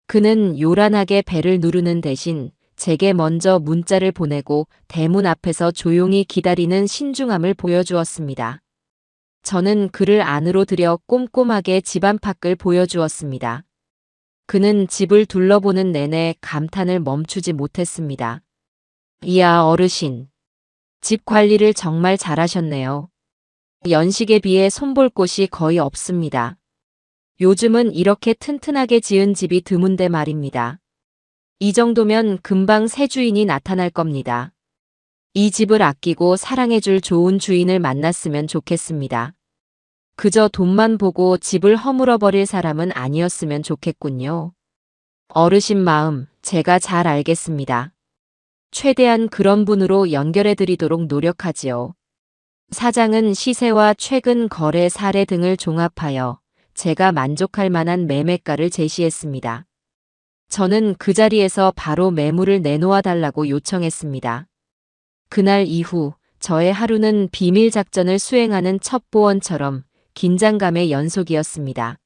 그는 요란하게 벨을 누르는 대신 제게 먼저 문자를 보내고 대문 앞에서 조용히 기다리는 신중함을 보여주었습니다. 저는 그를 안으로 들여 꼼꼼하게 집 안팎을 보여주었습니다. 그는 집을 둘러보는 내내 감탄을 멈추지 못했습니다. 이야, 어르신. 집 관리를 정말 잘하셨네요. 연식에 비해 손볼 곳이 거의 없습니다. 요즘은 이렇게 튼튼하게 지은 집이 드문데 말입니다. 이 정도면 금방 새 주인이 나타날 겁니다. 이 집을 아끼고 사랑해줄 좋은 주인을 만났으면 좋겠습니다. 그저 돈만 보고 집을 허물어버릴 사람은 아니었으면 좋겠군요. 어르신 마음 제가 잘 알겠습니다. 최대한 그런 분으로 연결해드리도록 노력하지요. 사장은 시세와 최근 거래 사례 등을 종합하여 제가 만족할 만한 매매가를 제시했습니다. 저는 그 자리에서 바로 매물을 내놓아 달라고 요청했습니다. 그날 이후 저의 하루는 비밀 작전을 수행하는 첩보원처럼 긴장감의 연속이었습니다.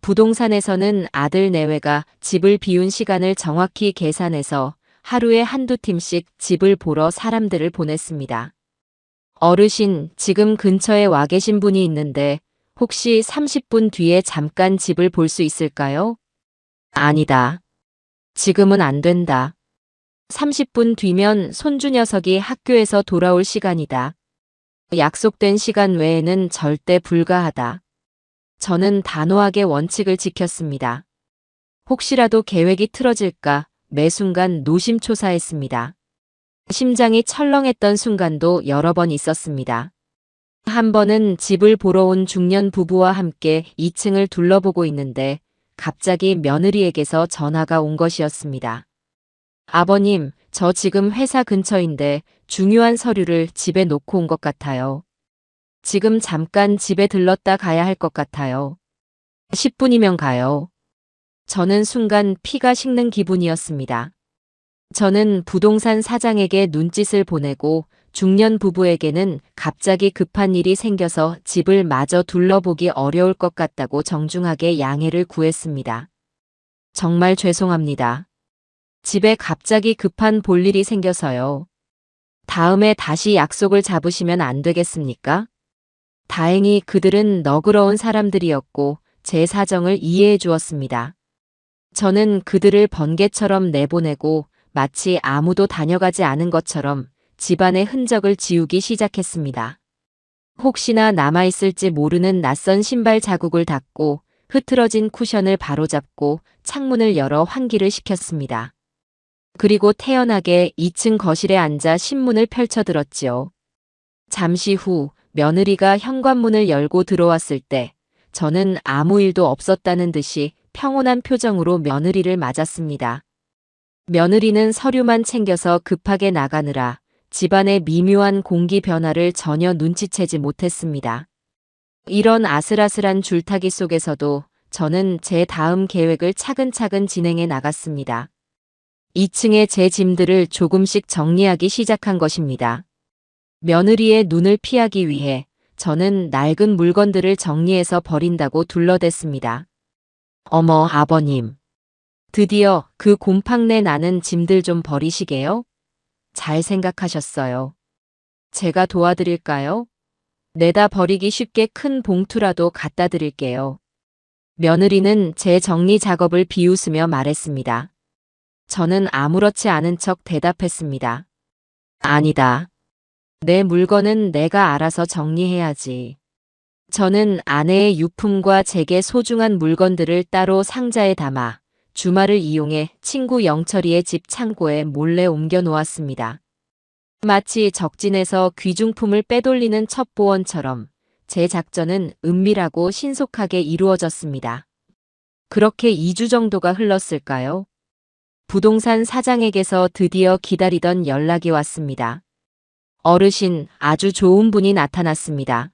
부동산에서는 아들 내외가 집을 비운 시간을 정확히 계산해서 하루에 한두 팀씩 집을 보러 사람들을 보냈습니다. 어르신, 지금 근처에 와 계신 분이 있는데 혹시 30분 뒤에 잠깐 집을 볼 수 있을까요? 아니다. 지금은 안 된다. 30분 뒤면 손주 녀석이 학교에서 돌아올 시간이다. 약속된 시간 외에는 절대 불가하다. 저는 단호하게 원칙을 지켰습니다. 혹시라도 계획이 틀어질까 매 순간 노심초사했습니다. 심장이 철렁했던 순간도 여러 번 있었습니다. 한 번은 집을 보러 온 중년 부부와 함께 2층을 둘러보고 있는데 갑자기 며느리에게서 전화가 온 것이었습니다. 아버님, 저 지금 회사 근처인데 중요한 서류를 집에 놓고 온 것 같아요. 지금 잠깐 집에 들렀다 가야 할 것 같아요. 10분이면 가요. 저는 순간 피가 식는 기분이었습니다. 저는 부동산 사장에게 눈짓을 보내고 중년 부부에게는 갑자기 급한 일이 생겨서 집을 마저 둘러보기 어려울 것 같다고 정중하게 양해를 구했습니다. 정말 죄송합니다. 집에 갑자기 급한 볼일이 생겨서요. 다음에 다시 약속을 잡으시면 안 되겠습니까? 다행히 그들은 너그러운 사람들이었고 제 사정을 이해해 주었습니다. 저는 그들을 번개처럼 내보내고 마치 아무도 다녀가지 않은 것처럼 집안의 흔적을 지우기 시작했습니다. 혹시나 남아있을지 모르는 낯선 신발 자국을 닦고 흐트러진 쿠션을 바로잡고 창문을 열어 환기를 시켰습니다. 그리고 태연하게 2층 거실에 앉아 신문을 펼쳐들었지요. 잠시 후 며느리가 현관문을 열고 들어왔을 때 저는 아무 일도 없었다는 듯이 평온한 표정으로 며느리를 맞았습니다. 며느리는 서류만 챙겨서 급하게 나가느라 집안의 미묘한 공기 변화를 전혀 눈치채지 못했습니다. 이런 아슬아슬한 줄타기 속에서도 저는 제 다음 계획을 차근차근 진행해 나갔습니다. 2층에 제 짐들을 조금씩 정리하기 시작한 것입니다. 며느리의 눈을 피하기 위해 저는 낡은 물건들을 정리해서 버린다고 둘러댔습니다. 어머, 아버님. 드디어 그 곰팡내 나는 짐들 좀 버리시게요? 잘 생각하셨어요. 제가 도와드릴까요? 내다 버리기 쉽게 큰 봉투라도 갖다 드릴게요. 며느리는 제 정리 작업을 비웃으며 말했습니다. 저는 아무렇지 않은 척 대답했습니다. 아니다. 내 물건은 내가 알아서 정리해야지. 저는 아내의 유품과 제게 소중한 물건들을 따로 상자에 담아 주말을 이용해 친구 영철이의 집 창고에 몰래 옮겨 놓았습니다. 마치 적진에서 귀중품을 빼돌리는 첩보원처럼 제 작전은 은밀하고 신속하게 이루어졌습니다. 그렇게 2주 정도가 흘렀을까요? 부동산 사장에게서 드디어 기다리던 연락이 왔습니다. 어르신, 아주 좋은 분이 나타났습니다.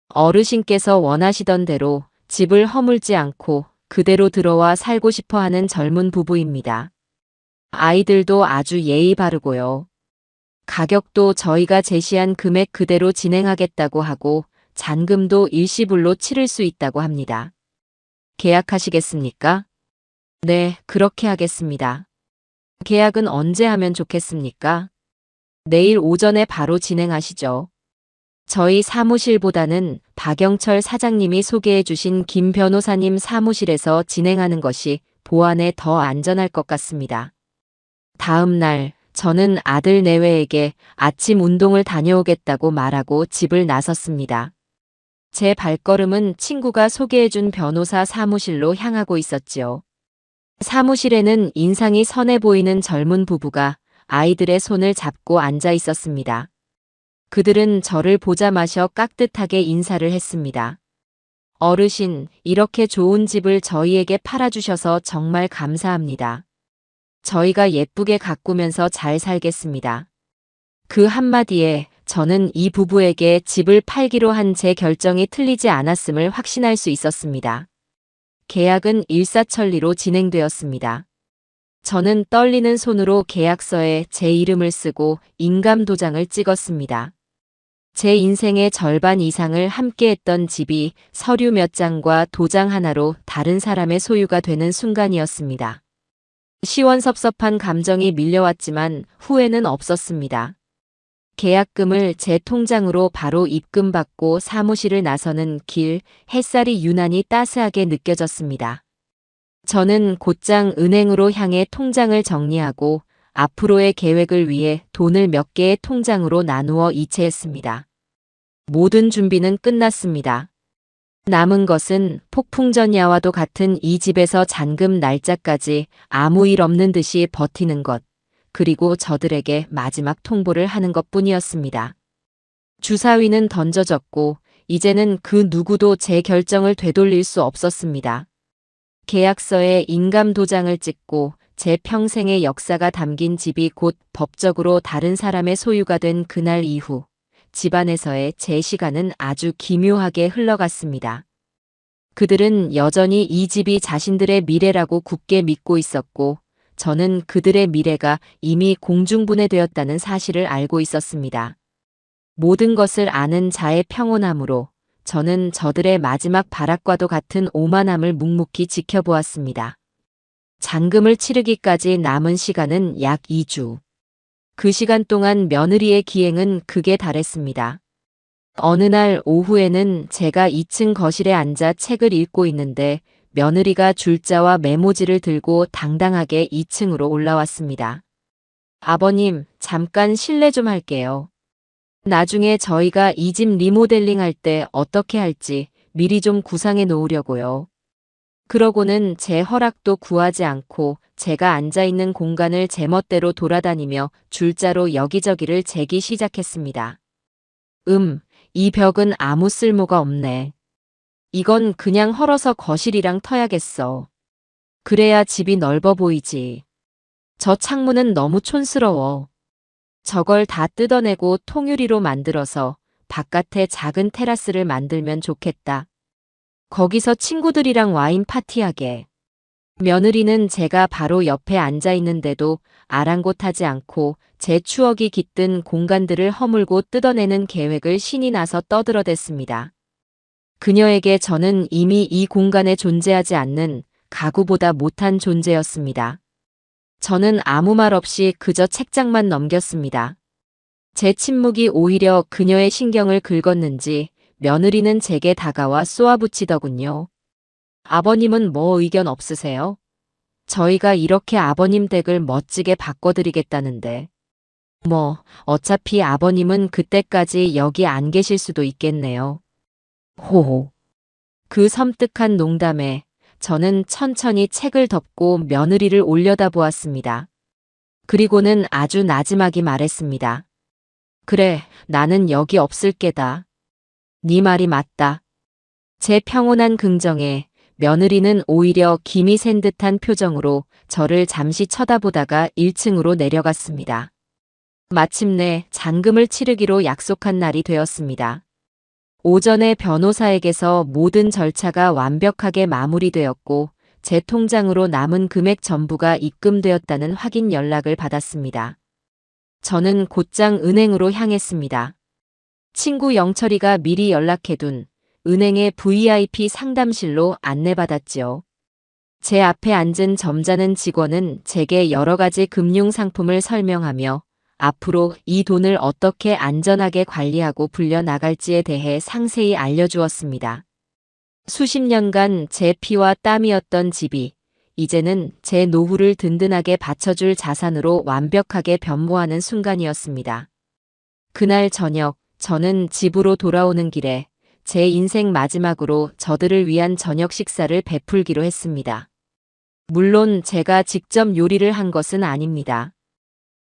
어르신께서 원하시던 대로 집을 허물지 않고 그대로 들어와 살고 싶어 하는 젊은 부부입니다. 아이들도 아주 예의 바르고요. 가격도 저희가 제시한 금액 그대로 진행하겠다고 하고 잔금도 일시불로 치를 수 있다고 합니다. 계약하시겠습니까? 네, 그렇게 하겠습니다. 계약은 언제 하면 좋겠습니까? 내일 오전에 바로 진행하시죠. 저희 사무실보다는 박영철 사장님이 소개해 주신 김 변호사님 사무실에서 진행하는 것이 보안에 더 안전할 것 같습니다. 다음 날 저는 아들 내외에게 아침 운동을 다녀오겠다고 말하고 집을 나섰습니다. 제 발걸음은 친구가 소개해 준 변호사 사무실로 향하고 있었지요. 사무실에는 인상이 선해 보이는 젊은 부부가 아이들의 손을 잡고 앉아 있었습니다. 그들은 저를 보자마자 깍듯하게 인사를 했습니다. 어르신, 이렇게 좋은 집을 저희에게 팔아주셔서 정말 감사합니다. 저희가 예쁘게 가꾸면서 잘 살겠습니다. 그 한마디에 저는 이 부부에게 집을 팔기로 한 제 결정이 틀리지 않았음을 확신할 수 있었습니다. 계약은 일사천리로 진행되었습니다. 저는 떨리는 손으로 계약서에 제 이름을 쓰고 인감 도장을 찍었습니다. 제 인생의 절반 이상을 함께했던 집이 서류 몇 장과 도장 하나로 다른 사람의 소유가 되는 순간이었습니다. 시원섭섭한 감정이 밀려왔지만 후회는 없었습니다. 계약금을 제 통장으로 바로 입금받고 사무실을 나서는 길, 햇살이 유난히 따스하게 느껴졌습니다. 저는 곧장 은행으로 향해 통장을 정리하고 앞으로의 계획을 위해 돈을 몇 개의 통장으로 나누어 이체했습니다. 모든 준비는 끝났습니다. 남은 것은 폭풍전야와도 같은 이 집에서 잔금 날짜까지 아무 일 없는 듯이 버티는 것, 그리고 저들에게 마지막 통보를 하는 것뿐이었습니다. 주사위는 던져졌고 이제는 그 누구도 제 결정을 되돌릴 수 없었습니다. 계약서에 인감 도장을 찍고 제 평생의 역사가 담긴 집이 곧 법적으로 다른 사람의 소유가 된 그날 이후 집안에서의 제 시간은 아주 기묘하게 흘러갔습니다. 그들은 여전히 이 집이 자신들의 미래라고 굳게 믿고 있었고 저는 그들의 미래가 이미 공중분해되었다는 사실을 알고 있었습니다. 모든 것을 아는 자의 평온함으로 저는 저들의 마지막 발악과도 같은 오만함을 묵묵히 지켜보았습니다. 잔금을 치르기까지 남은 시간은 약 2주. 그 시간 동안 며느리의 기행은 극에 달했습니다. 어느 날 오후에는 제가 2층 거실에 앉아 책을 읽고 있는데 며느리가 줄자와 메모지를 들고 당당하게 2층으로 올라왔습니다. 아버님, 잠깐 실례 좀 할게요. 나중에 저희가 이 집 리모델링 할 때 어떻게 할지 미리 좀 구상해 놓으려고요. 그러고는 제 허락도 구하지 않고 제가 앉아있는 공간을 제멋대로 돌아다니며 줄자로 여기저기를 재기 시작했습니다. 이 벽은 아무 쓸모가 없네. 이건 그냥 헐어서 거실이랑 터야겠어. 그래야 집이 넓어 보이지. 저 창문은 너무 촌스러워. 저걸 다 뜯어내고 통유리로 만들어서 바깥에 작은 테라스를 만들면 좋겠다. 거기서 친구들이랑 와인 파티하게. 며느리는 제가 바로 옆에 앉아 있는데도 아랑곳하지 않고 제 추억이 깃든 공간들을 허물고 뜯어내는 계획을 신이 나서 떠들어댔습니다. 그녀에게 저는 이미 이 공간에 존재하지 않는 가구보다 못한 존재였습니다. 저는 아무 말 없이 그저 책장만 넘겼습니다. 제 침묵이 오히려 그녀의 신경을 긁었는지 며느리는 제게 다가와 쏘아붙이더군요. 아버님은 뭐 의견 없으세요? 저희가 이렇게 아버님 댁을 멋지게 바꿔드리겠다는데. 어차피 아버님은 그때까지 여기 안 계실 수도 있겠네요. 호호. 그 섬뜩한 농담에 저는 천천히 책을 덮고 며느리를 올려다보았습니다. 그리고는 아주 나지막이 말했습니다. 그래, 나는 여기 없을 게다. 네 말이 맞다. 제 평온한 긍정에 며느리는 오히려 김이 샌 듯한 표정으로 저를 잠시 쳐다보다가 1층으로 내려갔습니다. 마침내 잔금을 치르기로 약속한 날이 되었습니다. 오전에 변호사에게서 모든 절차가 완벽하게 마무리되었고 제 통장으로 남은 금액 전부가 입금되었다는 확인 연락을 받았습니다. 저는 곧장 은행으로 향했습니다. 친구 영철이가 미리 연락해둔 은행의 VIP 상담실로 안내받았지요. 제 앞에 앉은 점잖은 직원은 제게 여러 가지 금융 상품을 설명하며 앞으로 이 돈을 어떻게 안전하게 관리하고 불려나갈지에 대해 상세히 알려주었습니다. 수십 년간 제 피와 땀이었던 집이 이제는 제 노후를 든든하게 받쳐줄 자산으로 완벽하게 변모하는 순간이었습니다. 그날 저녁 저는 집으로 돌아오는 길에 제 인생 마지막으로 저들을 위한 저녁 식사를 베풀기로 했습니다. 물론 제가 직접 요리를 한 것은 아닙니다.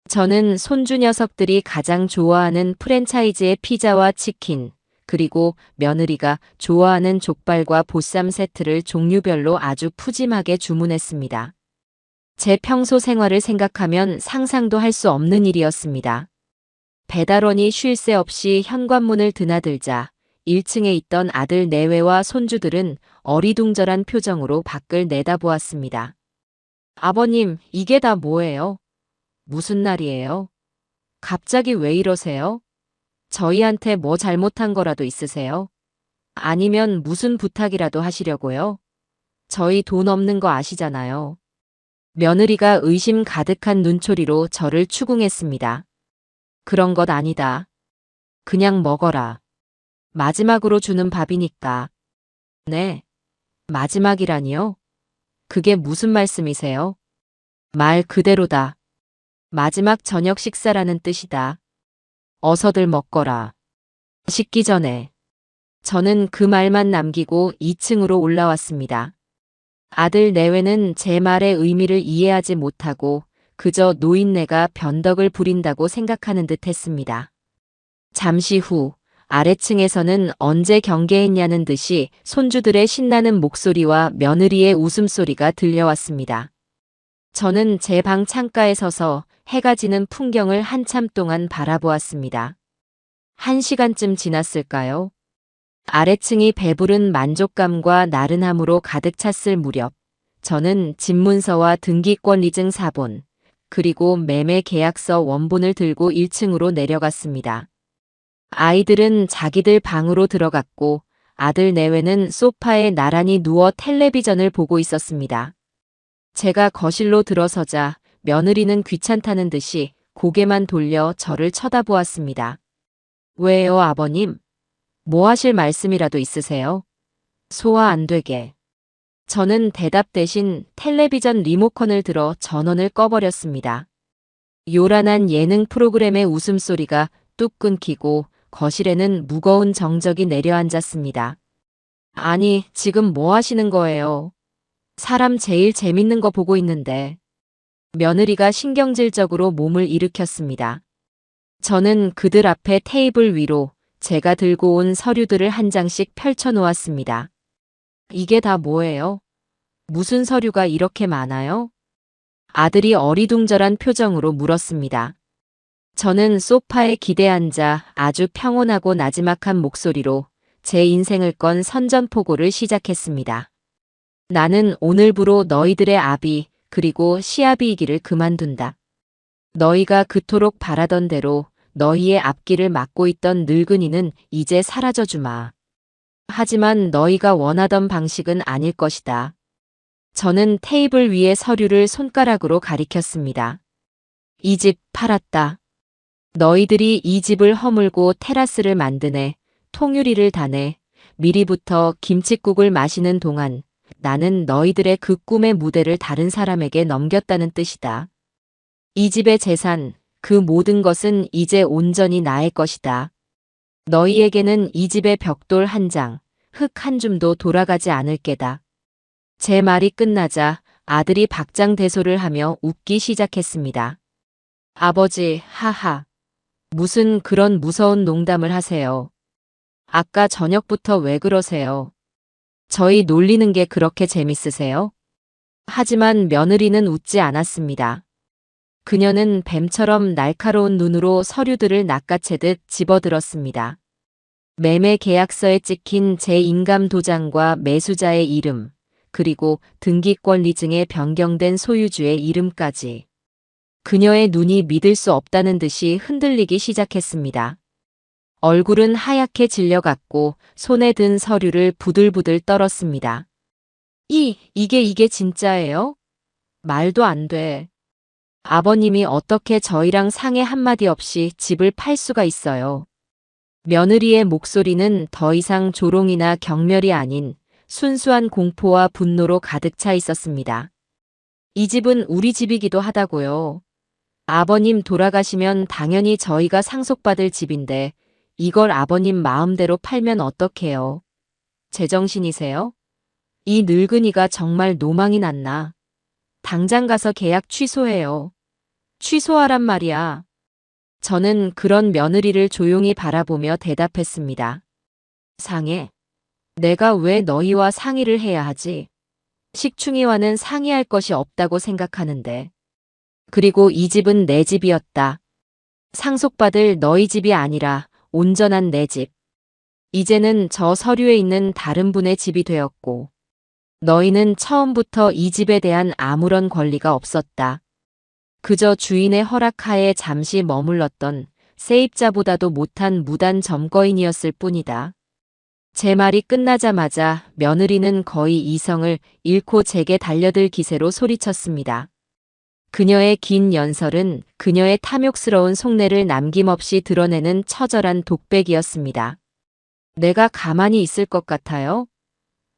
저는 손주 녀석들이 가장 좋아하는 프랜차이즈의 피자와 치킨, 그리고 며느리가 좋아하는 족발과 보쌈 세트를 종류별로 아주 푸짐하게 주문했습니다. 제 평소 생활을 생각하면 상상도 할 수 없는 일이었습니다. 배달원이 쉴 새 없이 현관문을 드나들자 1층에 있던 아들 내외와 손주들은 어리둥절한 표정으로 밖을 내다보았습니다. 아버님, 이게 다 뭐예요? 무슨 날이에요? 갑자기 왜 이러세요? 저희한테 뭐 잘못한 거라도 있으세요? 아니면 무슨 부탁이라도 하시려고요? 저희 돈 없는 거 아시잖아요. 며느리가 의심 가득한 눈초리로 저를 추궁했습니다. 그런 것 아니다. 그냥 먹어라. 마지막으로 주는 밥이니까. 네. 마지막이라니요? 그게 무슨 말씀이세요? 말 그대로다. 마지막 저녁 식사라는 뜻이다. 어서들 먹거라. 식기 전에. 저는 그 말만 남기고 2층으로 올라왔습니다. 아들 내외는 제 말의 의미를 이해하지 못하고 그저 노인네가 변덕을 부린다고 생각하는 듯 했습니다. 잠시 후 아래층에서는 언제 경계했냐는 듯이 손주들의 신나는 목소리와 며느리의 웃음소리가 들려왔습니다. 저는 제 방 창가에 서서 해가 지는 풍경을 한참 동안 바라보았습니다. 1시간쯤 지났을까요? 아래층이 배부른 만족감과 나른함으로 가득 찼을 무렵, 저는 집문서와 등기권 리증 사본, 그리고 매매 계약서 원본을 들고 1층으로 내려갔습니다. 아이들은 자기들 방으로 들어갔고 아들 내외는 소파에 나란히 누워 텔레비전을 보고 있었습니다. 제가 거실로 들어서자 며느리는 귀찮다는 듯이 고개만 돌려 저를 쳐다보았습니다. 왜요, 아버님? 뭐 하실 말씀이라도 있으세요? 소화 안 되게. 저는 대답 대신 텔레비전 리모컨을 들어 전원을 꺼버렸습니다. 요란한 예능 프로그램의 웃음소리가 뚝 끊기고 거실에는 무거운 정적이 내려앉았습니다. 아니, 지금 뭐 하시는 거예요? 사람 제일 재밌는 거 보고 있는데. 며느리가 신경질적으로 몸을 일으켰습니다. 저는 그들 앞에 테이블 위로 제가 들고 온 서류들을 한 장씩 펼쳐 놓았습니다. 이게 다 뭐예요? 무슨 서류가 이렇게 많아요? 아들이 어리둥절한 표정으로 물었습니다. 저는 소파에 기대 앉아 아주 평온하고 나지막한 목소리로 제 인생을 건 선전포고를 시작했습니다. 나는 오늘부로 너희들의 아비 그리고 시아비이기를 그만둔다. 너희가 그토록 바라던 대로 너희의 앞길을 막고 있던 늙은이는 이제 사라져주마. 하지만 너희가 원하던 방식은 아닐 것이다. 저는 테이블 위의 서류를 손가락으로 가리켰습니다. 이 집 팔았다. 너희들이 이 집을 허물고 테라스를 만드네, 통유리를 다네, 미리부터 김칫국을 마시는 동안 나는 너희들의 그 꿈의 무대를 다른 사람에게 넘겼다는 뜻이다. 이 집의 재산, 그 모든 것은 이제 온전히 나의 것이다. 너희에게는 이 집의 벽돌 한 장, 흙 한 줌도 돌아가지 않을 게다. 제 말이 끝나자 아들이 박장대소를 하며 웃기 시작했습니다. 아버지, 하하. 무슨 그런 무서운 농담을 하세요. 아까 저녁부터 왜 그러세요? 저희 놀리는 게 그렇게 재밌으세요? 하지만 며느리는 웃지 않았습니다. 그녀는 뱀처럼 날카로운 눈으로 서류들을 낚아채듯 집어들었습니다. 매매 계약서에 찍힌 제 인감 도장과 매수자의 이름, 그리고 등기권 리증에 변경된 소유주의 이름까지. 그녀의 눈이 믿을 수 없다는 듯이 흔들리기 시작했습니다. 얼굴은 하얗게 질려갔고 손에 든 서류를 부들부들 떨었습니다. 이게 진짜예요? 말도 안 돼. 아버님이 어떻게 저희랑 상의 한마디 없이 집을 팔 수가 있어요. 며느리의 목소리는 더 이상 조롱이나 경멸이 아닌 순수한 공포와 분노로 가득 차 있었습니다. 이 집은 우리 집이기도 하다고요. 아버님 돌아가시면 당연히 저희가 상속받을 집인데 이걸 아버님 마음대로 팔면 어떡해요? 제정신이세요? 이 늙은이가 정말 노망이 났나? 당장 가서 계약 취소해요. 취소하란 말이야. 저는 그런 며느리를 조용히 바라보며 대답했습니다. 상해? 내가 왜 너희와 상의를 해야 하지? 식충이와는 상의할 것이 없다고 생각하는데. 그리고 이 집은 내 집이었다. 상속받을 너희 집이 아니라 온전한 내 집. 이제는 저 서류에 있는 다른 분의 집이 되었고, 너희는 처음부터 이 집에 대한 아무런 권리가 없었다. 그저 주인의 허락하에 잠시 머물렀던 세입자보다도 못한 무단 점거인이었을 뿐이다. 제 말이 끝나자마자 며느리는 거의 이성을 잃고 제게 달려들 기세로 소리쳤습니다. 그녀의 긴 연설은 그녀의 탐욕스러운 속내를 남김없이 드러내는 처절한 독백이었습니다. 내가 가만히 있을 것 같아요?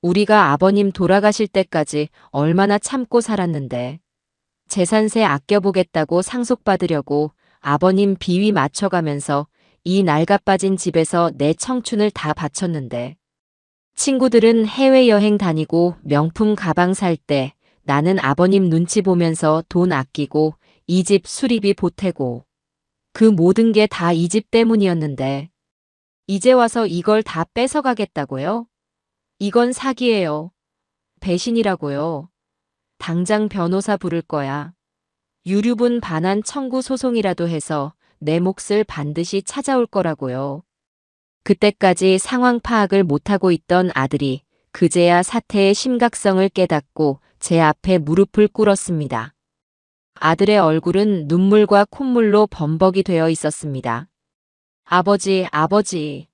우리가 아버님 돌아가실 때까지 얼마나 참고 살았는데. 재산세 아껴보겠다고 상속받으려고 아버님 비위 맞춰가면서 이 낡아빠진 집에서 내 청춘을 다 바쳤는데. 친구들은 해외여행 다니고 명품 가방 살 때 나는 아버님 눈치 보면서 돈 아끼고 이 집 수리비 보태고 그 모든 게 다 이 집 때문이었는데 이제 와서 이걸 다 뺏어가겠다고요? 이건 사기예요. 배신이라고요. 당장 변호사 부를 거야. 유류분 반환 청구 소송이라도 해서 내 몫을 반드시 찾아올 거라고요. 그때까지 상황 파악을 못하고 있던 아들이 그제야 사태의 심각성을 깨닫고 제 앞에 무릎을 꿇었습니다. 아들의 얼굴은 눈물과 콧물로 범벅이 되어 있었습니다. 아버지, 아버지.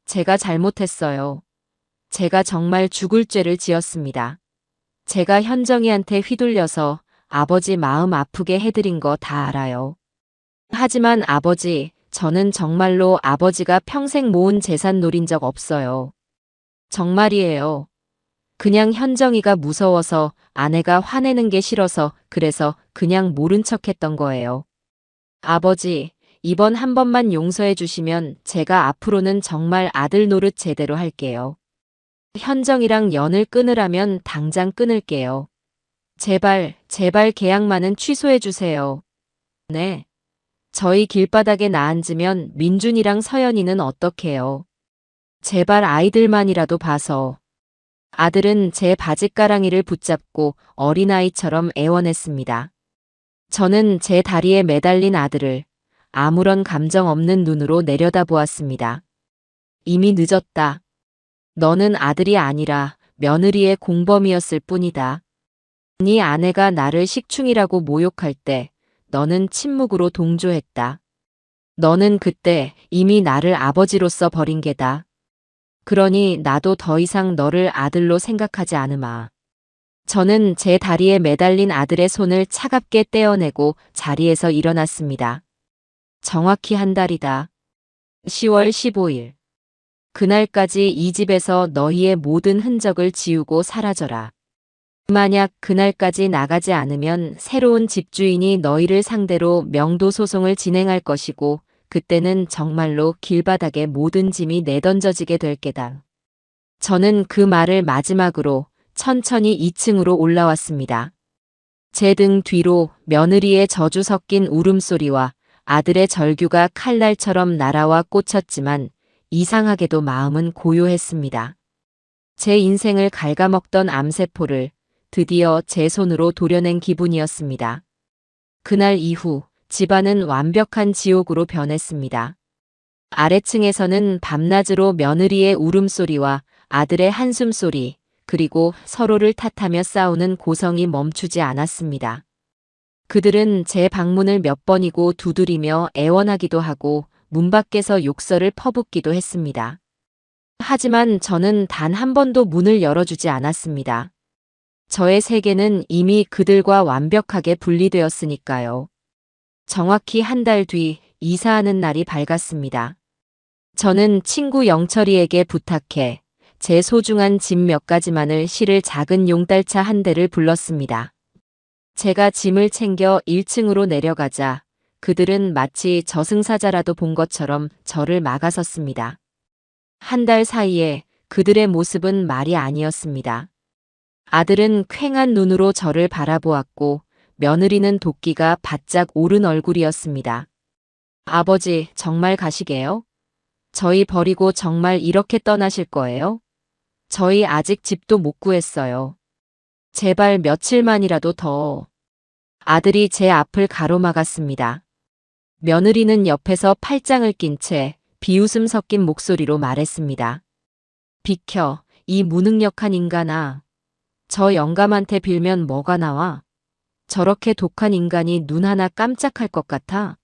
제가 잘못했어요. 제가 정말 죽을 죄를 지었습니다. 제가 현정이한테 휘둘려서 아버지 마음 아프게 해드린 거 다 알아요. 하지만 아버지, 저는 정말로 아버지가 평생 모은 재산 노린 적 없어요. 정말이에요. 그냥 현정이가 무서워서 아내가 화내는 게 싫어서 그래서 그냥 모른 척 했던 거예요. 아버지, 이번 한 번만 용서해 주시면 제가 앞으로는 정말 아들 노릇 제대로 할게요. 현정이랑 연을 끊으라면 당장 끊을게요. 제발, 제발 계약만은 취소해 주세요. 네. 저희 길바닥에 나앉으면 민준이랑 서연이는 어떡해요. 제발 아이들만이라도 봐서. 아들은 제 바짓가랑이를 붙잡고 어린아이처럼 애원했습니다. 저는 제 다리에 매달린 아들을 아무런 감정 없는 눈으로 내려다보았습니다. 이미 늦었다. 너는 아들이 아니라 며느리의 공범이었을 뿐이다. 네 아내가 나를 식충이라고 모욕할 때 너는 침묵으로 동조했다. 너는 그때 이미 나를 아버지로서 버린 게다. 그러니 나도 더 이상 너를 아들로 생각하지 않으마. 저는 제 다리에 매달린 아들의 손을 차갑게 떼어내고 자리에서 일어났습니다. 정확히 한 달이다. 10월 15일. 그날까지 이 집에서 너희의 모든 흔적을 지우고 사라져라. 만약 그날까지 나가지 않으면 새로운 집주인이 너희를 상대로 명도 소송을 진행할 것이고 그때는 정말로 길바닥에 모든 짐이 내던져지게 될 게다. 저는 그 말을 마지막으로 천천히 2층으로 올라왔습니다. 제 등 뒤로 며느리의 저주 섞인 울음소리와 아들의 절규가 칼날처럼 날아와 꽂혔지만 이상하게도 마음은 고요했습니다. 제 인생을 갉아먹던 암세포를 드디어 제 손으로 도려낸 기분이었습니다. 그날 이후 집안은 완벽한 지옥으로 변했습니다. 아래층에서는 밤낮으로 며느리의 울음소리와 아들의 한숨소리, 그리고 서로를 탓하며 싸우는 고성이 멈추지 않았습니다. 그들은 제 방문을 몇 번이고 두드리며 애원하기도 하고 문 밖에서 욕설을 퍼붓기도 했습니다. 하지만 저는 단 한 번도 문을 열어주지 않았습니다. 저의 세계는 이미 그들과 완벽하게 분리되었으니까요. 정확히 한 달 뒤 이사하는 날이 밝았습니다. 저는 친구 영철이에게 부탁해 제 소중한 짐 몇 가지만을 실을 작은 용달차 한 대를 불렀습니다. 제가 짐을 챙겨 1층으로 내려가자 그들은 마치 저승사자라도 본 것처럼 저를 막아섰습니다. 한 달 사이에 그들의 모습은 말이 아니었습니다. 아들은 퀭한 눈으로 저를 바라보았고 며느리는 도끼가 바짝 오른 얼굴이었습니다. 아버지, 정말 가시게요? 저희 버리고 정말 이렇게 떠나실 거예요? 저희 아직 집도 못 구했어요. 제발 며칠만이라도 더. 아들이 제 앞을 가로막았습니다. 며느리는 옆에서 팔짱을 낀 채 비웃음 섞인 목소리로 말했습니다. 비켜, 이 무능력한 인간아. 저 영감한테 빌면 뭐가 나와? 저렇게 독한 인간이 눈 하나 깜짝할 것 같아?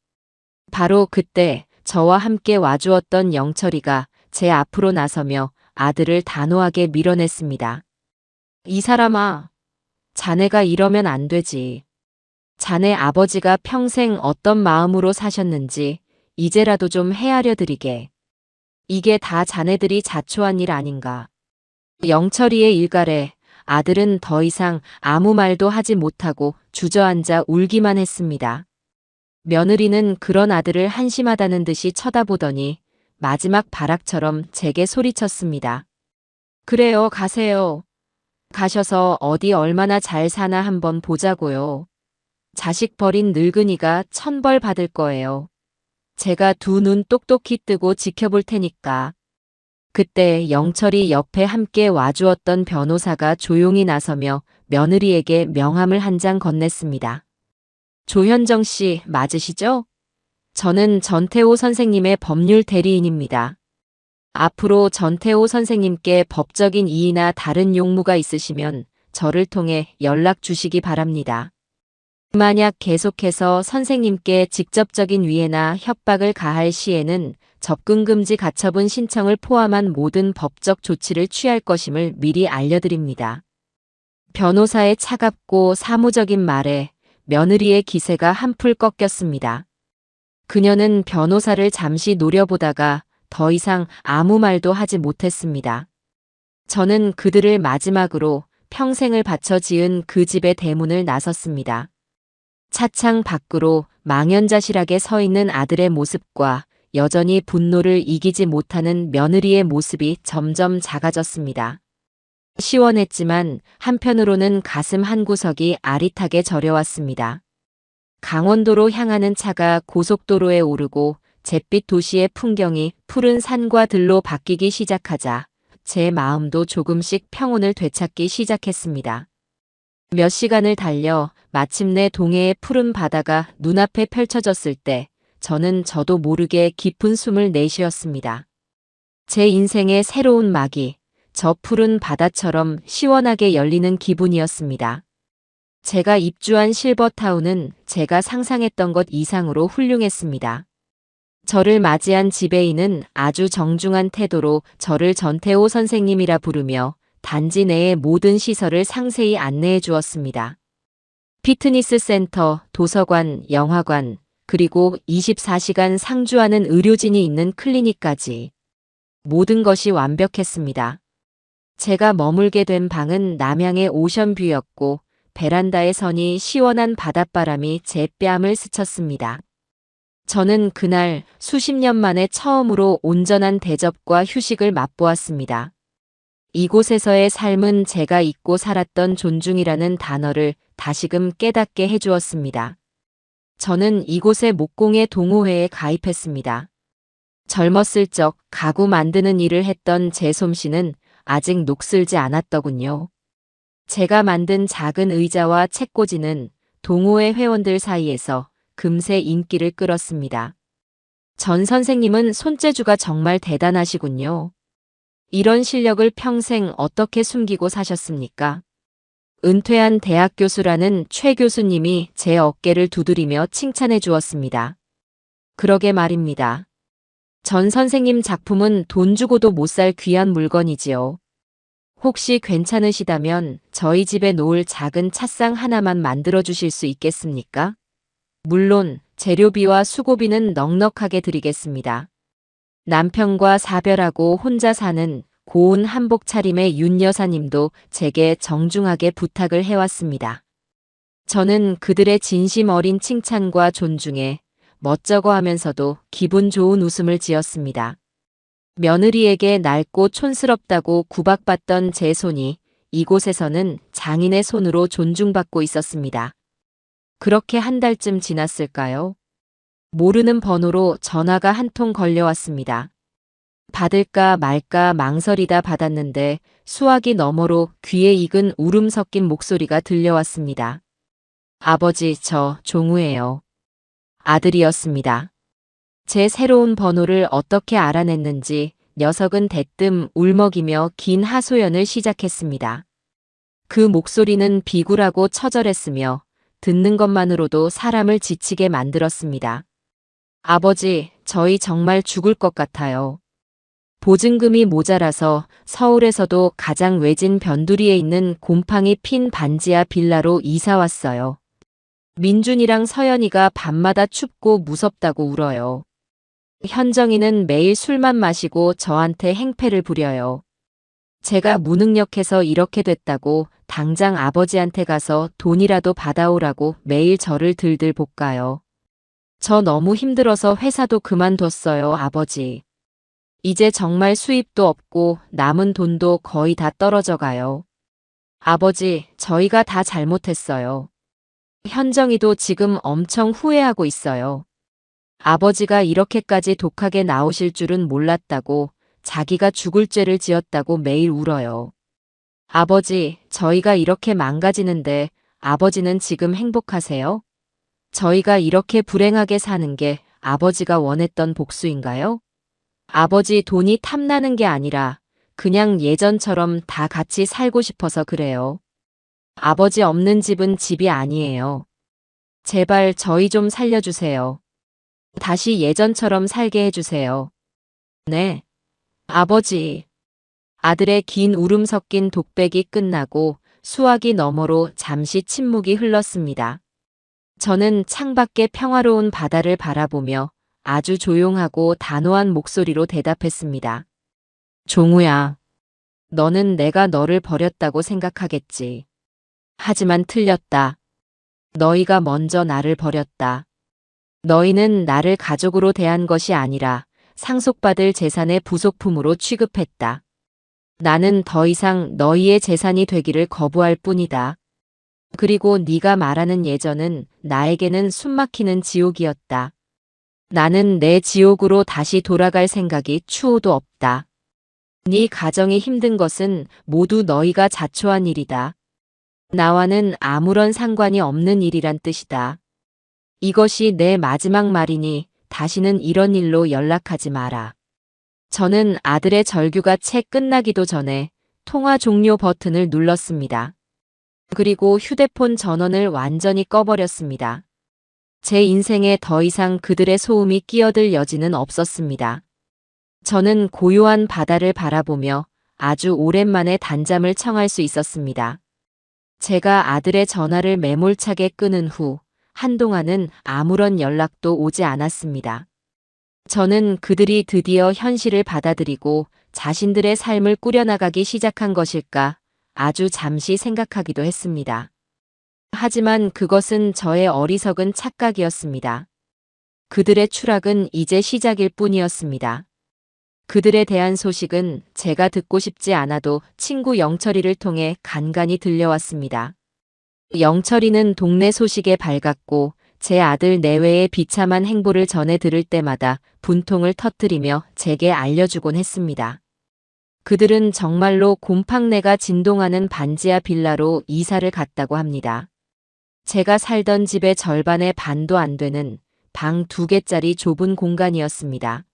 바로 그때 저와 함께 와주었던 영철이가 제 앞으로 나서며 아들을 단호하게 밀어냈습니다. 이 사람아, 자네가 이러면 안 되지. 자네 아버지가 평생 어떤 마음으로 사셨는지 이제라도 좀 헤아려 드리게. 이게 다 자네들이 자초한 일 아닌가. 영철이의 일갈에 아들은 더 이상 아무 말도 하지 못하고 주저앉아 울기만 했습니다. 며느리는 그런 아들을 한심하다는 듯이 쳐다보더니 마지막 발악처럼 제게 소리쳤습니다. 그래요, 가세요. 가셔서 어디 얼마나 잘 사나 한번 보자고요. 자식 버린 늙은이가 천벌 받을 거예요. 제가 두 눈 똑똑히 뜨고 지켜볼 테니까. 그때 영철이 옆에 함께 와주었던 변호사가 조용히 나서며 며느리에게 명함을 한 장 건넸습니다. 조현정 씨 맞으시죠? 저는 전태호 선생님의 법률 대리인입니다. 앞으로 전태호 선생님께 법적인 이의나 다른 용무가 있으시면 저를 통해 연락 주시기 바랍니다. 만약 계속해서 선생님께 직접적인 위해나 협박을 가할 시에는 접근금지 가처분 신청을 포함한 모든 법적 조치를 취할 것임을 미리 알려드립니다. 변호사의 차갑고 사무적인 말에 며느리의 기세가 한풀 꺾였습니다. 그녀는 변호사를 잠시 노려보다가 더 이상 아무 말도 하지 못했습니다. 저는 그들을 마지막으로 평생을 바쳐 지은 그 집의 대문을 나섰습니다. 차창 밖으로 망연자실하게 서 있는 아들의 모습과 여전히 분노를 이기지 못하는 며느리의 모습이 점점 작아졌습니다. 시원했지만 한편으로는 가슴 한구석이 아릿하게 저려왔습니다. 강원도로 향하는 차가 고속도로에 오르고 잿빛 도시의 풍경이 푸른 산과 들로 바뀌기 시작하자 제 마음도 조금씩 평온을 되찾기 시작했습니다. 몇 시간을 달려 마침내 동해의 푸른 바다가 눈앞에 펼쳐졌을 때 저도 모르게 깊은 숨을 내쉬었습니다. 제 인생의 새로운 막이 저 푸른 바다처럼 시원하게 열리는 기분이었습니다. 제가 입주한 실버타운은 제가 상상했던 것 이상으로 훌륭했습니다. 저를 맞이한 지배인은 아주 정중한 태도로 저를 전태호 선생님이라 부르며 단지 내의 모든 시설을 상세히 안내해 주었습니다. 피트니스 센터, 도서관, 영화관, 그리고 24시간 상주하는 의료진이 있는 클리닉까지 모든 것이 완벽했습니다. 제가 머물게 된 방은 남향의 오션뷰였고 베란다에 서니 시원한 바닷바람이 제 뺨을 스쳤습니다. 저는 그날 수십 년 만에 처음으로 온전한 대접과 휴식을 맛보았습니다. 이곳에서의 삶은 제가 잊고 살았던 존중이라는 단어를 다시금 깨닫게 해주었습니다. 저는 이곳의 목공예 동호회에 가입했습니다. 젊었을 적 가구 만드는 일을 했던 제 솜씨는 아직 녹슬지 않았더군요. 제가 만든 작은 의자와 책꽂이는 동호회 회원들 사이에서 금세 인기를 끌었습니다. 전 선생님은 손재주가 정말 대단하시군요. 이런 실력을 평생 어떻게 숨기고 사셨습니까? 은퇴한 대학 교수라는 최 교수님이 제 어깨를 두드리며 칭찬해 주었습니다. 그러게 말입니다. 전 선생님 작품은 돈 주고도 못 살 귀한 물건이지요. 혹시 괜찮으시다면 저희 집에 놓을 작은 찻상 하나만 만들어 주실 수 있겠습니까? 물론 재료비와 수고비는 넉넉하게 드리겠습니다. 남편과 사별하고 혼자 사는 고운 한복 차림의 윤 여사님도 제게 정중하게 부탁을 해왔습니다. 저는 그들의 진심 어린 칭찬과 존중에 멋쩍어 하면서도 기분 좋은 웃음을 지었습니다. 며느리에게 낡고 촌스럽다고 구박받던 제 손이 이곳에서는 장인의 손으로 존중받고 있었습니다. 그렇게 한 달쯤 지났을까요? 모르는 번호로 전화가 한 통 걸려왔습니다. 받을까 말까 망설이다 받았는데 수화기 너머로 귀에 익은 울음 섞인 목소리가 들려왔습니다. 아버지, 저 종우예요. 아들이었습니다. 제 새로운 번호를 어떻게 알아냈는지 녀석은 대뜸 울먹이며 긴 하소연을 시작했습니다. 그 목소리는 비굴하고 처절했으며 듣는 것만으로도 사람을 지치게 만들었습니다. 아버지, 저희 정말 죽을 것 같아요. 보증금이 모자라서 서울에서도 가장 외진 변두리에 있는 곰팡이 핀 반지하 빌라로 이사 왔어요. 민준이랑 서연이가 밤마다 춥고 무섭다고 울어요. 현정이는 매일 술만 마시고 저한테 행패를 부려요. 제가 무능력해서 이렇게 됐다고 당장 아버지한테 가서 돈이라도 받아오라고 매일 저를 들들 볶아요. 저 너무 힘들어서 회사도 그만뒀어요, 아버지. 이제 정말 수입도 없고 남은 돈도 거의 다 떨어져 가요. 아버지, 저희가 다 잘못했어요. 현정이도 지금 엄청 후회하고 있어요. 아버지가 이렇게까지 독하게 나오실 줄은 몰랐다고 자기가 죽을 죄를 지었다고 매일 울어요. 아버지, 저희가 이렇게 망가지는데 아버지는 지금 행복하세요? 저희가 이렇게 불행하게 사는 게 아버지가 원했던 복수인가요? 아버지 돈이 탐나는 게 아니라 그냥 예전처럼 다 같이 살고 싶어서 그래요. 아버지 없는 집은 집이 아니에요. 제발 저희 좀 살려주세요. 다시 예전처럼 살게 해주세요. 네. 아버지. 아들의 긴 울음 섞인 독백이 끝나고 수화기 너머로 잠시 침묵이 흘렀습니다. 저는 창밖의 평화로운 바다를 바라보며 아주 조용하고 단호한 목소리로 대답했습니다. 종우야, 너는 내가 너를 버렸다고 생각하겠지. 하지만 틀렸다. 너희가 먼저 나를 버렸다. 너희는 나를 가족으로 대한 것이 아니라 상속받을 재산의 부속품으로 취급했다. 나는 더 이상 너희의 재산이 되기를 거부할 뿐이다. 그리고 네가 말하는 예전은 나에게는 숨막히는 지옥이었다. 나는 내 지옥으로 다시 돌아갈 생각이 추호도 없다. 네 가정이 힘든 것은 모두 너희가 자초한 일이다. 나와는 아무런 상관이 없는 일이란 뜻이다. 이것이 내 마지막 말이니 다시는 이런 일로 연락하지 마라. 저는 아들의 절규가 채 끝나기도 전에 통화 종료 버튼을 눌렀습니다. 그리고 휴대폰 전원을 완전히 꺼버렸습니다. 제 인생에 더 이상 그들의 소음이 끼어들 여지는 없었습니다. 저는 고요한 바다를 바라보며 아주 오랜만에 단잠을 청할 수 있었습니다. 제가 아들의 전화를 매몰차게 끊은 후 한동안은 아무런 연락도 오지 않았습니다. 저는 그들이 드디어 현실을 받아들이고 자신들의 삶을 꾸려나가기 시작한 것일까 아주 잠시 생각하기도 했습니다. 하지만 그것은 저의 어리석은 착각이었습니다. 그들의 추락은 이제 시작일 뿐이었습니다. 그들에 대한 소식은 제가 듣고 싶지 않아도 친구 영철이를 통해 간간히 들려왔습니다. 영철이는 동네 소식에 밝았고 제 아들 내외의 비참한 행보를 전해 들을 때마다 분통을 터뜨리며 제게 알려주곤 했습니다. 그들은 정말로 곰팡내가 진동하는 반지하 빌라로 이사를 갔다고 합니다. 제가 살던 집의 절반의 반도 안 되는 방 2개짜리 좁은 공간이었습니다.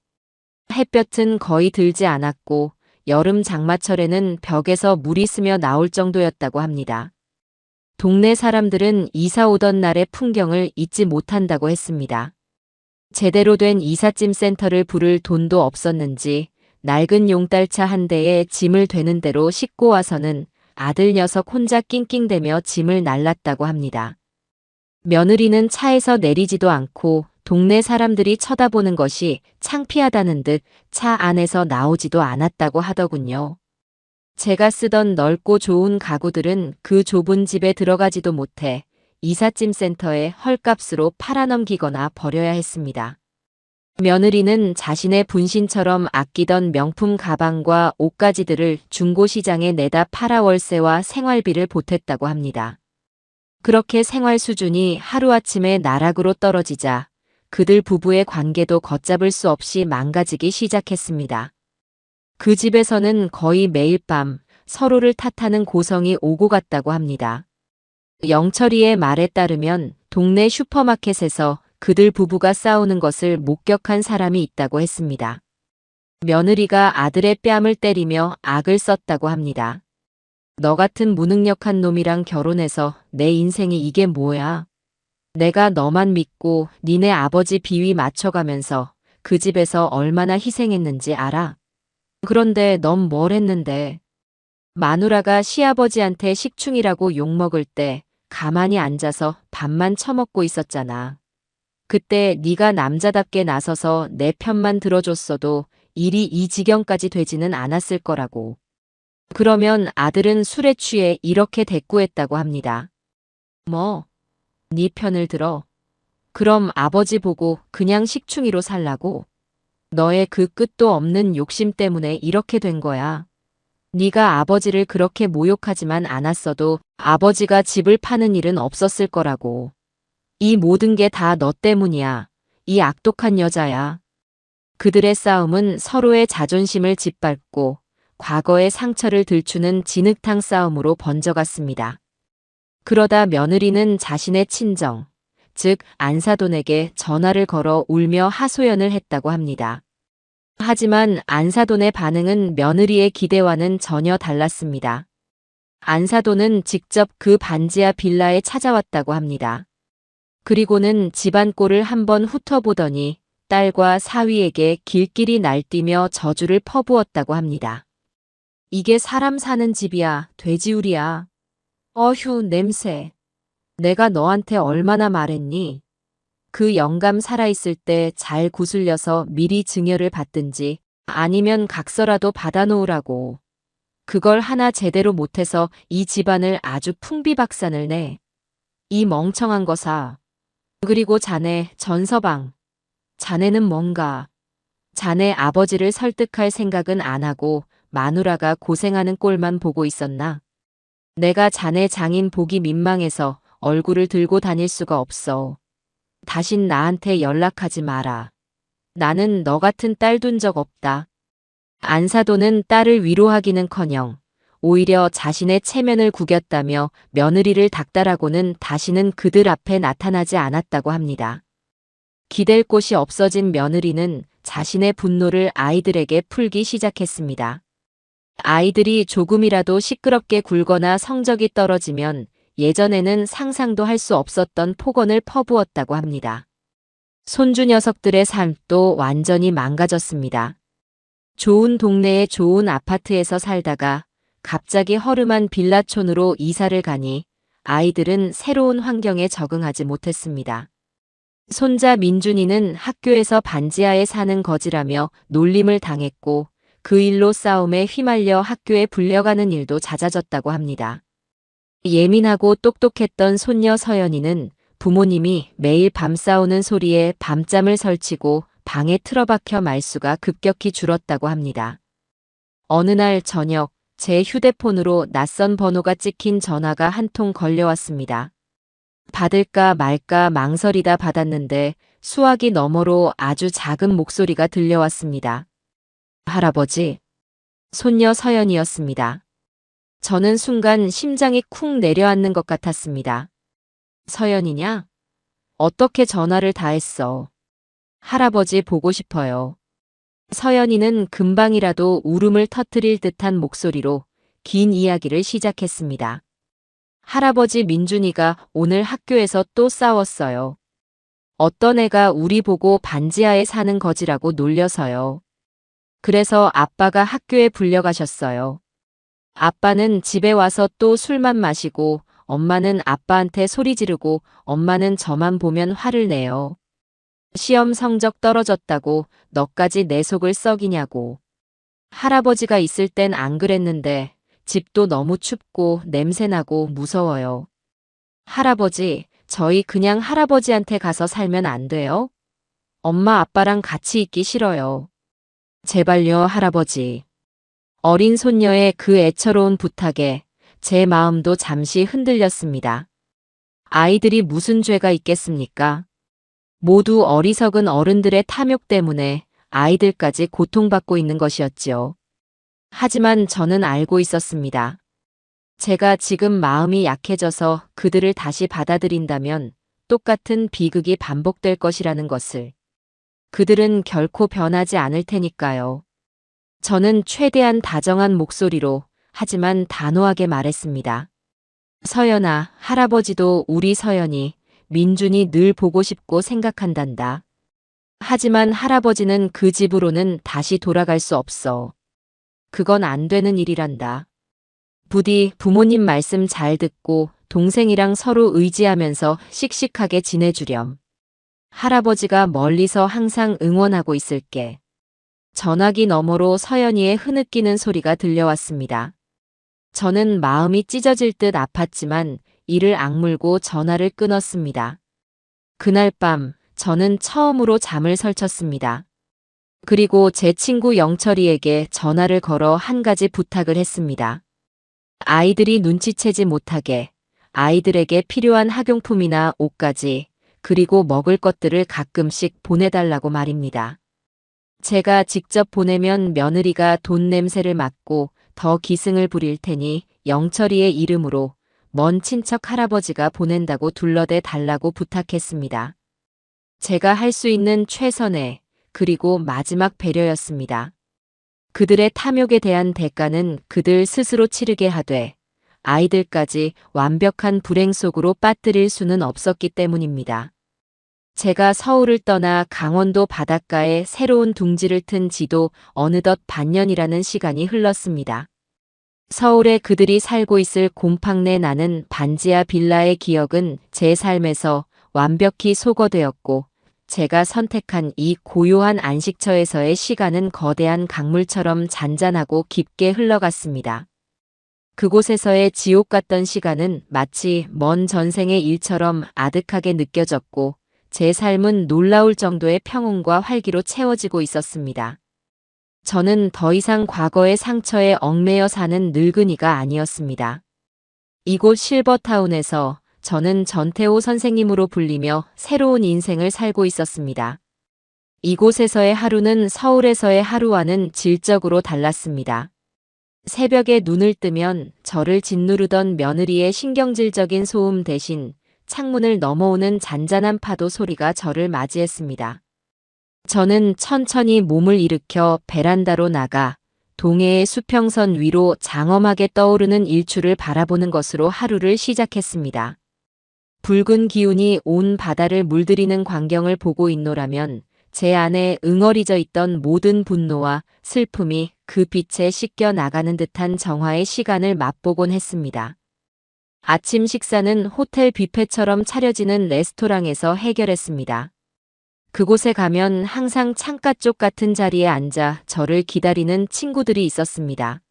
햇볕은 거의 들지 않았고 여름 장마철에는 벽에서 물이 스며 나올 정도였다고 합니다. 동네 사람들은 이사 오던 날의 풍경을 잊지 못한다고 했습니다. 제대로 된 이삿짐 센터를 부를 돈도 없었는지 낡은 용달차 한 대에 짐을 되는 대로 싣고 와서는 아들 녀석 혼자 낑낑대며 짐을 날랐다고 합니다. 며느리는 차에서 내리지도 않고 동네 사람들이 쳐다보는 것이 창피하다는 듯 차 안에서 나오지도 않았다고 하더군요. 제가 쓰던 넓고 좋은 가구들은 그 좁은 집에 들어가지도 못해 이삿짐 센터에 헐값으로 팔아넘기거나 버려야 했습니다. 며느리는 자신의 분신처럼 아끼던 명품 가방과 옷가지들을 중고시장에 내다 팔아 월세와 생활비를 보탰다고 합니다. 그렇게 생활 수준이 하루아침에 나락으로 떨어지자 그들 부부의 관계도 걷잡을 수 없이 망가지기 시작했습니다. 그 집에서는 거의 매일 밤 서로를 탓하는 고성이 오고 갔다고 합니다. 영철이의 말에 따르면 동네 슈퍼마켓에서 그들 부부가 싸우는 것을 목격한 사람이 있다고 했습니다. 며느리가 아들의 뺨을 때리며 악을 썼다고 합니다. 너 같은 무능력한 놈이랑 결혼해서 내 인생이 이게 뭐야? 내가 너만 믿고 니네 아버지 비위 맞춰가면서 그 집에서 얼마나 희생했는지 알아? 그런데 넌 뭘 했는데? 마누라가 시아버지한테 식충이라고 욕먹을 때 가만히 앉아서 밥만 처먹고 있었잖아. 그때 네가 남자답게 나서서 내 편만 들어줬어도 일이 이 지경까지 되지는 않았을 거라고. 그러면 아들은 술에 취해 이렇게 대꾸했다고 합니다. 뭐? 네 편을 들어. 그럼 아버지 보고 그냥 식충이로 살라고? 너의 그 끝도 없는 욕심 때문에 이렇게 된 거야. 네가 아버지를 그렇게 모욕하지만 않았어도 아버지가 집을 파는 일은 없었을 거라고. 이 모든 게 다 너 때문이야. 이 악독한 여자야. 그들의 싸움은 서로의 자존심을 짓밟고 과거의 상처를 들추는 진흙탕 싸움으로 번져갔습니다. 그러다 며느리는 자신의 친정, 즉 안사돈에게 전화를 걸어 울며 하소연을 했다고 합니다. 하지만 안사돈의 반응은 며느리의 기대와는 전혀 달랐습니다. 안사돈은 직접 그 반지하 빌라에 찾아왔다고 합니다. 그리고는 집안 꼴을 한번 훑어보더니 딸과 사위에게 길길이 날뛰며 저주를 퍼부었다고 합니다. 이게 사람 사는 집이야, 돼지우리야. 어휴, 냄새. 내가 너한테 얼마나 말했니? 그 영감 살아있을 때 잘 구슬려서 미리 증여를 받든지 아니면 각서라도 받아놓으라고. 그걸 하나 제대로 못해서 이 집안을 아주 풍비박산을 내. 이 멍청한 거사. 그리고 자네, 전서방. 자네는 뭔가. 자네 아버지를 설득할 생각은 안 하고 마누라가 고생하는 꼴만 보고 있었나? 내가 자네 장인 보기 민망해서 얼굴을 들고 다닐 수가 없어. 다신 나한테 연락하지 마라. 나는 너 같은 딸 둔 적 없다. 안사돈은 딸을 위로하기는커녕 오히려 자신의 체면을 구겼다며 며느리를 닥달하고는 다시는 그들 앞에 나타나지 않았다고 합니다. 기댈 곳이 없어진 며느리는 자신의 분노를 아이들에게 풀기 시작했습니다. 아이들이 조금이라도 시끄럽게 굴거나 성적이 떨어지면 예전에는 상상도 할 수 없었던 폭언을 퍼부었다고 합니다. 손주 녀석들의 삶도 완전히 망가졌습니다. 좋은 동네의 좋은 아파트에서 살다가 갑자기 허름한 빌라촌으로 이사를 가니 아이들은 새로운 환경에 적응하지 못했습니다. 손자 민준이는 학교에서 반지하에 사는 거지라며 놀림을 당했고 그 일로 싸움에 휘말려 학교에 불려가는 일도 잦아졌다고 합니다. 예민하고 똑똑했던 손녀 서연이는 부모님이 매일 밤 싸우는 소리에 밤잠을 설치고 방에 틀어박혀 말수가 급격히 줄었다고 합니다. 어느 날 저녁 제 휴대폰으로 낯선 번호가 찍힌 전화가 한 통 걸려왔습니다. 받을까 말까 망설이다 받았는데 수화기 너머로 아주 작은 목소리가 들려왔습니다. 할아버지. 손녀 서연이었습니다. 저는 순간 심장이 쿵 내려앉는 것 같았습니다. 서연이냐? 어떻게 전화를 다 했어? 할아버지 보고 싶어요. 서연이는 금방이라도 울음을 터뜨릴 듯한 목소리로 긴 이야기를 시작했습니다. 할아버지 민준이가 오늘 학교에서 또 싸웠어요. 어떤 애가 우리 보고 반지하에 사는 거지라고 놀려서요. 그래서 아빠가 학교에 불려가셨어요. 아빠는 집에 와서 또 술만 마시고 엄마는 아빠한테 소리 지르고 엄마는 저만 보면 화를 내요. 시험 성적 떨어졌다고 너까지 내 속을 썩이냐고. 할아버지가 있을 땐 안 그랬는데 집도 너무 춥고 냄새나고 무서워요. 할아버지, 저희 그냥 할아버지한테 가서 살면 안 돼요? 엄마 아빠랑 같이 있기 싫어요. 제발요, 할아버지. 어린 손녀의 그 애처로운 부탁에 제 마음도 잠시 흔들렸습니다. 아이들이 무슨 죄가 있겠습니까? 모두 어리석은 어른들의 탐욕 때문에 아이들까지 고통받고 있는 것이었지요. 하지만 저는 알고 있었습니다. 제가 지금 마음이 약해져서 그들을 다시 받아들인다면 똑같은 비극이 반복될 것이라는 것을. 그들은 결코 변하지 않을 테니까요. 저는 최대한 다정한 목소리로 하지만 단호하게 말했습니다. 서연아, 할아버지도 우리 서연이, 민준이 늘 보고 싶고 생각한단다. 하지만 할아버지는 그 집으로는 다시 돌아갈 수 없어. 그건 안 되는 일이란다. 부디 부모님 말씀 잘 듣고 동생이랑 서로 의지하면서 씩씩하게 지내주렴. 할아버지가 멀리서 항상 응원하고 있을게. 전화기 너머로 서연이의 흐느끼는 소리가 들려왔습니다. 저는 마음이 찢어질 듯 아팠지만 이를 악물고 전화를 끊었습니다. 그날 밤 저는 처음으로 잠을 설쳤습니다. 그리고 제 친구 영철이에게 전화를 걸어 한 가지 부탁을 했습니다. 아이들이 눈치채지 못하게 아이들에게 필요한 학용품이나 옷까지 그리고 먹을 것들을 가끔씩 보내달라고 말입니다. 제가 직접 보내면 며느리가 돈 냄새를 맡고 더 기승을 부릴 테니 영철이의 이름으로 먼 친척 할아버지가 보낸다고 둘러대 달라고 부탁했습니다. 제가 할 수 있는 최선의 그리고 마지막 배려였습니다. 그들의 탐욕에 대한 대가는 그들 스스로 치르게 하되 아이들까지 완벽한 불행 속으로 빠뜨릴 수는 없었기 때문입니다. 제가 서울을 떠나 강원도 바닷가에 새로운 둥지를 튼 지도 어느덧 반년이라는 시간이 흘렀습니다. 서울에 그들이 살고 있을 곰팡내 나는 반지하 빌라의 기억은 제 삶에서 완벽히 소거되었고 제가 선택한 이 고요한 안식처에서의 시간은 거대한 강물처럼 잔잔하고 깊게 흘러갔습니다. 그곳에서의 지옥 같던 시간은 마치 먼 전생의 일처럼 아득하게 느껴졌고 제 삶은 놀라울 정도의 평온과 활기로 채워지고 있었습니다. 저는 더 이상 과거의 상처에 얽매여 사는 늙은이가 아니었습니다. 이곳 실버타운에서 저는 전태호 선생님으로 불리며 새로운 인생을 살고 있었습니다. 이곳에서의 하루는 서울에서의 하루와는 질적으로 달랐습니다. 새벽에 눈을 뜨면 저를 짓누르던 며느리의 신경질적인 소음 대신 창문을 넘어오는 잔잔한 파도 소리가 저를 맞이했습니다. 저는 천천히 몸을 일으켜 베란다로 나가 동해의 수평선 위로 장엄하게 떠오르는 일출을 바라보는 것으로 하루를 시작했습니다. 붉은 기운이 온 바다를 물들이는 광경을 보고 있노라면 제 안에 응어리져 있던 모든 분노와 슬픔이 그 빛에 씻겨 나가는 듯한 정화의 시간을 맛보곤 했습니다. 아침 식사는 호텔 뷔페처럼 차려지는 레스토랑에서 해결했습니다. 그곳에 가면 항상 창가 쪽 같은 자리에 앉아 저를 기다리는 친구들이 있었습니다.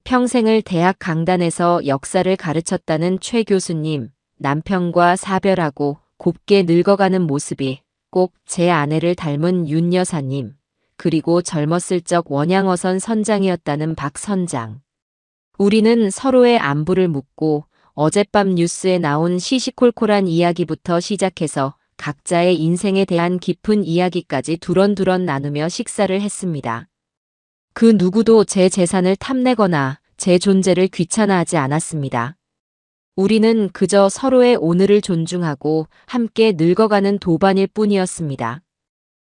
평생을 대학 강단에서 역사를 가르쳤다는 최 교수님, 남편과 사별하고 곱게 늙어가는 모습이 꼭 제 아내를 닮은 윤 여사님, 그리고 젊었을 적 원양어선 선장이었다는 박 선장. 우리는 서로의 안부를 묻고 어젯밤 뉴스에 나온 시시콜콜한 이야기부터 시작해서 각자의 인생에 대한 깊은 이야기까지 두런두런 나누며 식사를 했습니다. 그 누구도 제 재산을 탐내거나 제 존재를 귀찮아하지 않았습니다. 우리는 그저 서로의 오늘을 존중하고 함께 늙어가는 도반일 뿐이었습니다.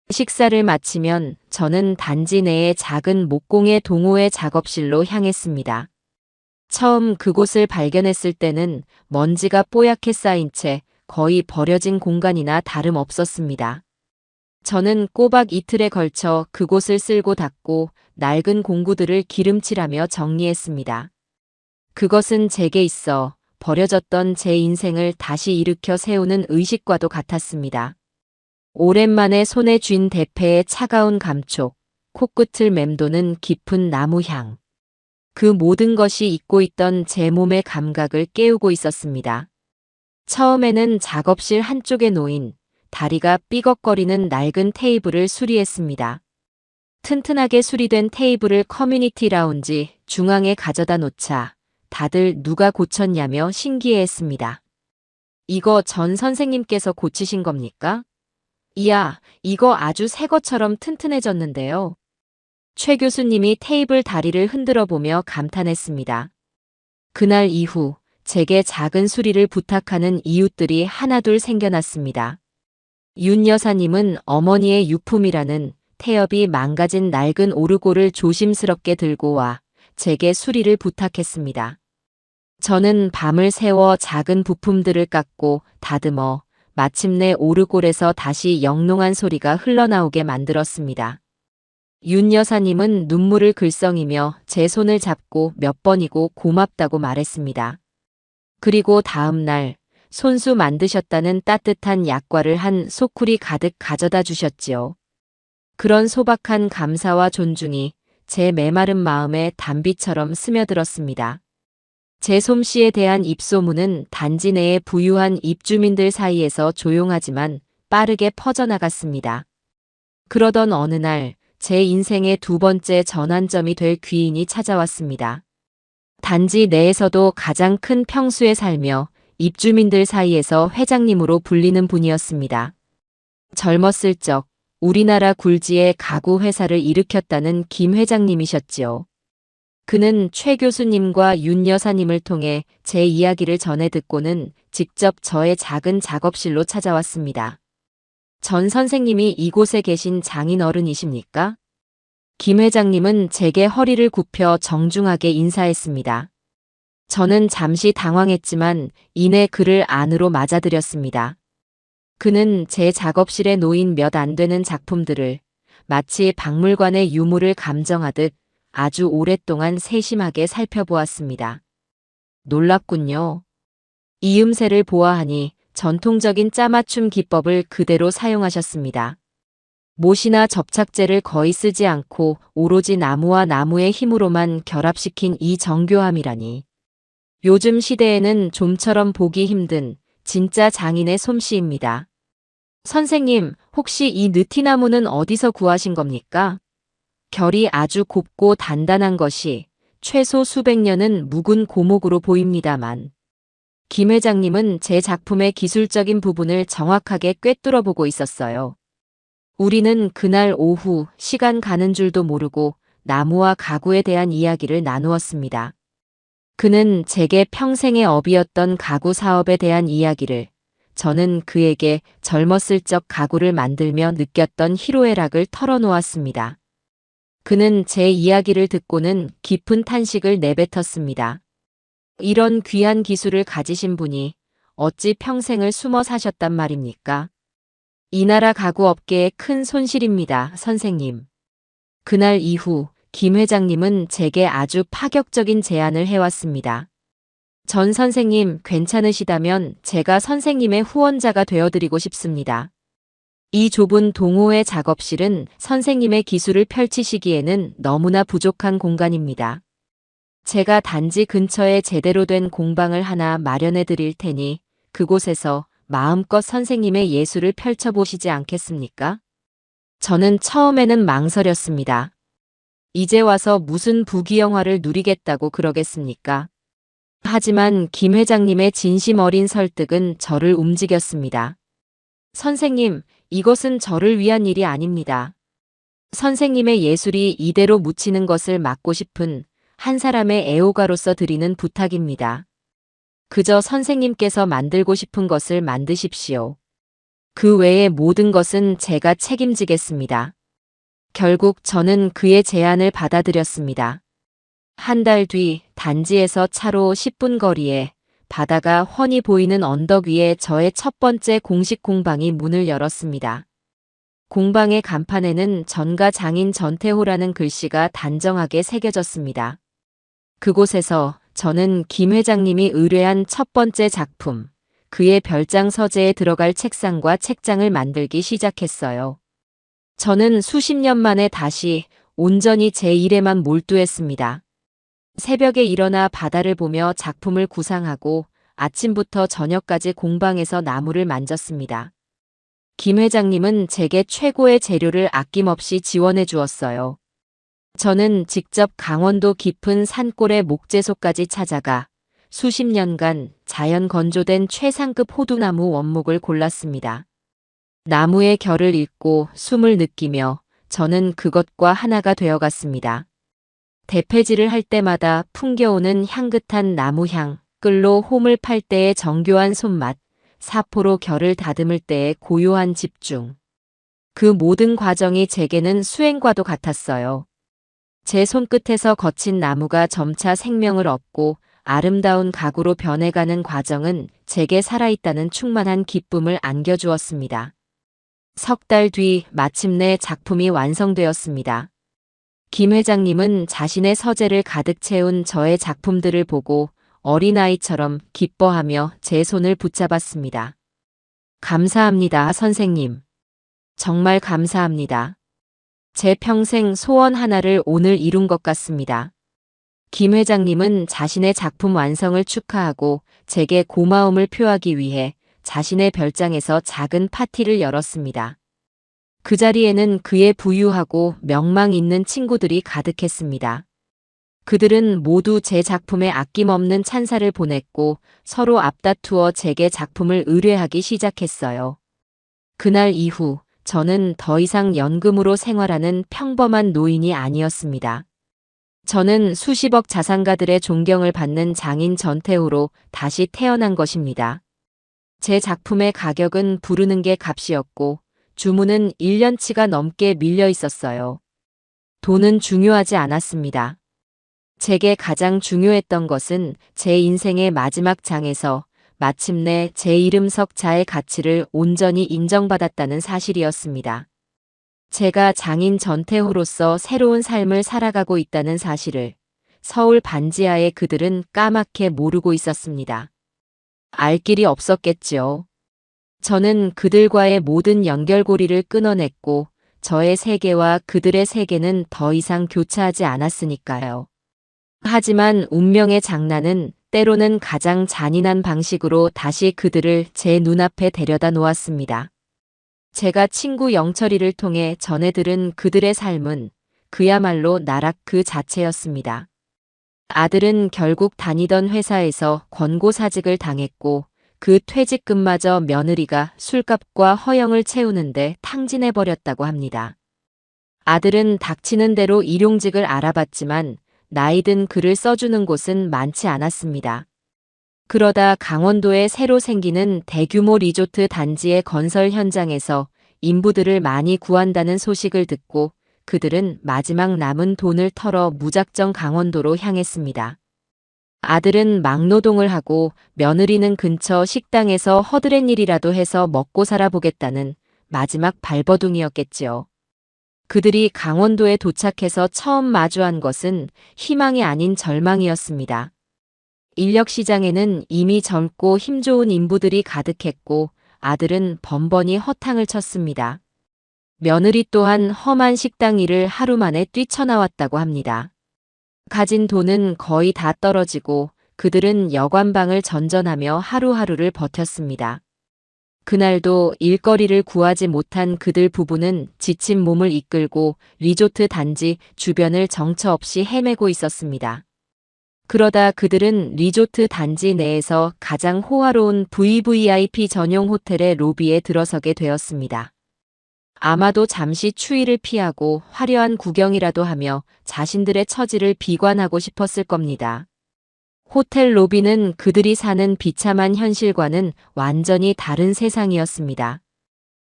식사를 마치면 저는 단지 내의 작은 목공의 동호회 작업실로 향했습니다. 처음 그곳을 발견했을 때는 먼지가 뽀얗게 쌓인 채 거의 버려진 공간이나 다름없었습니다. 저는 꼬박 이틀에 걸쳐 그곳을 쓸고 닦고 낡은 공구들을 기름칠하며 정리했습니다. 그것은 제게 있어 버려졌던 제 인생을 다시 일으켜 세우는 의식과도 같았습니다. 오랜만에 손에 쥔 대패의 차가운 감촉, 코끝을 맴도는 깊은 나무향. 그 모든 것이 잊고 있던 제 몸의 감각을 깨우고 있었습니다. 처음에는 작업실 한쪽에 놓인 다리가 삐걱거리는 낡은 테이블을 수리했습니다. 튼튼하게 수리된 테이블을 커뮤니티 라운지 중앙에 가져다 놓자 다들 누가 고쳤냐며 신기해했습니다. 이거 전 선생님께서 고치신 겁니까? 이야, 이거 아주 새 것처럼 튼튼해졌는데요. 최 교수님이 테이블 다리를 흔들어 보며 감탄했습니다. 그날 이후 제게 작은 수리를 부탁하는 이웃들이 하나둘 생겨났습니다. 윤 여사님은 어머니의 유품이라는 태엽이 망가진 낡은 오르골을 조심스럽게 들고 와 제게 수리를 부탁했습니다. 저는 밤을 새워 작은 부품들을 깎고 다듬어 마침내 오르골에서 다시 영롱한 소리가 흘러나오게 만들었습니다. 윤 여사님은 눈물을 글썽이며 제 손을 잡고 몇 번이고 고맙다고 말했습니다. 그리고 다음 날 손수 만드셨다는 따뜻한 약과를 한 소쿠리 가득 가져다 주셨지요. 그런 소박한 감사와 존중이 제 메마른 마음에 단비처럼 스며들었습니다. 제 솜씨에 대한 입소문은 단지 내의 부유한 입주민들 사이에서 조용하지만 빠르게 퍼져나갔습니다. 그러던 어느 날 제 인생의 두 번째 전환점이 될 귀인이 찾아왔습니다. 단지 내에서도 가장 큰 평수에 살며 입주민들 사이에서 회장님으로 불리는 분이었습니다. 젊었을 적 우리나라 굴지의 가구 회사를 일으켰다는 김 회장님이셨지요. 그는 최 교수님과 윤 여사님을 통해 제 이야기를 전해 듣고는 직접 저의 작은 작업실로 찾아왔습니다. 전 선생님이 이곳에 계신 장인 어른이십니까? 김 회장님은 제게 허리를 굽혀 정중하게 인사했습니다. 저는 잠시 당황했지만 이내 그를 안으로 맞아들였습니다. 그는 제 작업실에 놓인 몇 안 되는 작품들을 마치 박물관의 유물을 감정하듯 아주 오랫동안 세심하게 살펴보았습니다. 놀랍군요. 이음새를 보아하니 전통적인 짜맞춤 기법을 그대로 사용하셨습니다. 못이나 접착제를 거의 쓰지 않고 오로지 나무와 나무의 힘으로만 결합시킨 이 정교함이라니. 요즘 시대에는 좀처럼 보기 힘든 진짜 장인의 솜씨입니다. 선생님, 혹시 이 느티나무는 어디서 구하신 겁니까? 결이 아주 곱고 단단한 것이 최소 수백 년은 묵은 고목으로 보입니다만. 김 회장님은 제 작품의 기술적인 부분을 정확하게 꿰뚫어 보고 있었어요. 우리는 그날 오후 시간 가는 줄도 모르고 나무와 가구에 대한 이야기를 나누었습니다. 그는 제게 평생의 업이었던 가구 사업에 대한 이야기를, 저는 그에게 젊었을 적 가구를 만들며 느꼈던 희로애락을 털어놓았습니다. 그는 제 이야기를 듣고는 깊은 탄식을 내뱉었습니다. 이런 귀한 기술을 가지신 분이 어찌 평생을 숨어 사셨단 말입니까? 이 나라 가구 업계의 큰 손실입니다, 선생님. 그날 이후 김 회장님은 제게 아주 파격적인 제안을 해왔습니다. 전 선생님 괜찮으시다면 제가 선생님의 후원자가 되어드리고 싶습니다. 이 좁은 동호회 작업실은 선생님의 기술을 펼치시기에는 너무나 부족한 공간입니다. 제가 단지 근처에 제대로 된 공방을 하나 마련해 드릴 테니 그곳에서 마음껏 선생님의 예술을 펼쳐보시지 않겠습니까? 저는 처음에는 망설였습니다. 이제 와서 무슨 부귀영화를 누리겠다고 그러겠습니까? 하지만 김 회장님의 진심 어린 설득은 저를 움직였습니다. 선생님, 이것은 저를 위한 일이 아닙니다. 선생님의 예술이 이대로 묻히는 것을 막고 싶은 한 사람의 애호가로서 드리는 부탁입니다. 그저 선생님께서 만들고 싶은 것을 만드십시오. 그 외의 모든 것은 제가 책임지겠습니다. 결국 저는 그의 제안을 받아들였습니다. 한 달 뒤 단지에서 차로 10분 거리에 바다가 훤히 보이는 언덕 위에 저의 첫 번째 공식 공방이 문을 열었습니다. 공방의 간판에는 전가 장인 전태호라는 글씨가 단정하게 새겨졌습니다. 그곳에서 저는 김 회장님이 의뢰한 첫 번째 작품, 그의 별장 서재에 들어갈 책상과 책장을 만들기 시작했어요. 저는 수십 년 만에 다시 온전히 제 일에만 몰두했습니다. 새벽에 일어나 바다를 보며 작품을 구상하고 아침부터 저녁까지 공방에서 나무를 만졌습니다. 김 회장님은 제게 최고의 재료를 아낌없이 지원해 주었어요. 저는 직접 강원도 깊은 산골의 목재소까지 찾아가 수십 년간 자연 건조된 최상급 호두나무 원목을 골랐습니다. 나무의 결을 읽고 숨을 느끼며 저는 그것과 하나가 되어갔습니다. 대패질을 할 때마다 풍겨오는 향긋한 나무향, 끌로 홈을 팔 때의 정교한 손맛, 사포로 결을 다듬을 때의 고요한 집중. 그 모든 과정이 제게는 수행과도 같았어요. 제 손끝에서 거친 나무가 점차 생명을 얻고 아름다운 가구로 변해가는 과정은 제게 살아있다는 충만한 기쁨을 안겨주었습니다. 석 달 뒤 마침내 작품이 완성되었습니다. 김 회장님은 자신의 서재를 가득 채운 저의 작품들을 보고 어린아이처럼 기뻐하며 제 손을 붙잡았습니다. 감사합니다, 선생님. 정말 감사합니다. 제 평생 소원 하나를 오늘 이룬 것 같습니다. 김 회장님은 자신의 작품 완성을 축하하고 제게 고마움을 표하기 위해 자신의 별장에서 작은 파티를 열었습니다. 그 자리에는 그의 부유하고 명망 있는 친구들이 가득했습니다. 그들은 모두 제 작품에 아낌없는 찬사를 보냈고 서로 앞다투어 제게 작품을 의뢰하기 시작했어요. 그날 이후 저는 더 이상 연금으로 생활하는 평범한 노인이 아니었습니다. 저는 수십억 자산가들의 존경을 받는 장인 전태호로 다시 태어난 것입니다. 제 작품의 가격은 부르는 게 값이었고 주문은 1년치가 넘게 밀려 있었어요. 돈은 중요하지 않았습니다. 제게 가장 중요했던 것은 제 인생의 마지막 장에서 마침내 제 이름 석자의 가치를 온전히 인정받았다는 사실이었습니다. 제가 장인 전태호로서 새로운 삶을 살아가고 있다는 사실을 서울 반지하의 그들은 까맣게 모르고 있었습니다. 알 길이 없었겠지요. 저는 그들과의 모든 연결고리를 끊어냈고 저의 세계와 그들의 세계는 더 이상 교차하지 않았으니까요. 하지만 운명의 장난은 때로는 가장 잔인한 방식으로 다시 그들을 제 눈앞에 데려다 놓았습니다. 제가 친구 영철이를 통해 전해 들은 그들의 삶은 그야말로 나락 그 자체였습니다. 아들은 결국 다니던 회사에서 권고사직을 당했고 그 퇴직금마저 며느리가 술값과 허영을 채우는데 탕진해버렸다고 합니다. 아들은 닥치는 대로 일용직을 알아봤지만 나이든 글을 써주는 곳은 많지 않았습니다. 그러다 강원도에 새로 생기는 대규모 리조트 단지의 건설 현장에서 인부들을 많이 구한다는 소식을 듣고 그들은 마지막 남은 돈을 털어 무작정 강원도로 향했습니다. 아들은 막노동을 하고 며느리는 근처 식당에서 허드렛 일이라도 해서 먹고 살아보겠다는 마지막 발버둥이었겠지요. 그들이 강원도에 도착해서 처음 마주한 것은 희망이 아닌 절망이었습니다. 인력시장에는 이미 젊고 힘 좋은 인부들이 가득했고 아들은 번번이 허탕을 쳤습니다. 며느리 또한 험한 식당 일을 하루 만에 뛰쳐나왔다고 합니다. 가진 돈은 거의 다 떨어지고 그들은 여관방을 전전하며 하루하루를 버텼습니다. 그날도 일거리를 구하지 못한 그들 부부는 지친 몸을 이끌고 리조트 단지 주변을 정처 없이 헤매고 있었습니다. 그러다 그들은 리조트 단지 내에서 가장 호화로운 VVIP 전용 호텔의 로비에 들어서게 되었습니다. 아마도 잠시 추위를 피하고 화려한 구경이라도 하며 자신들의 처지를 비관하고 싶었을 겁니다. 호텔 로비는 그들이 사는 비참한 현실과는 완전히 다른 세상이었습니다.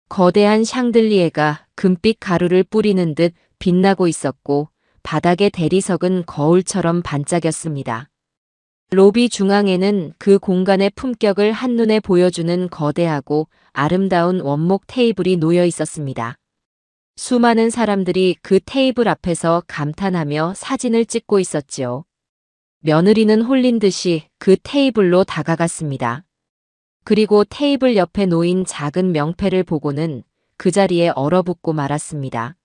거대한 샹들리에가 금빛 가루를 뿌리는 듯 빛나고 있었고 바닥의 대리석은 거울처럼 반짝였습니다. 로비 중앙에는 그 공간의 품격을 한눈에 보여주는 거대하고 아름다운 원목 테이블이 놓여 있었습니다. 수많은 사람들이 그 테이블 앞에서 감탄하며 사진을 찍고 있었지요. 며느리는 홀린 듯이 그 테이블로 다가갔습니다. 그리고 테이블 옆에 놓인 작은 명패를 보고는 그 자리에 얼어붙고 말았습니다.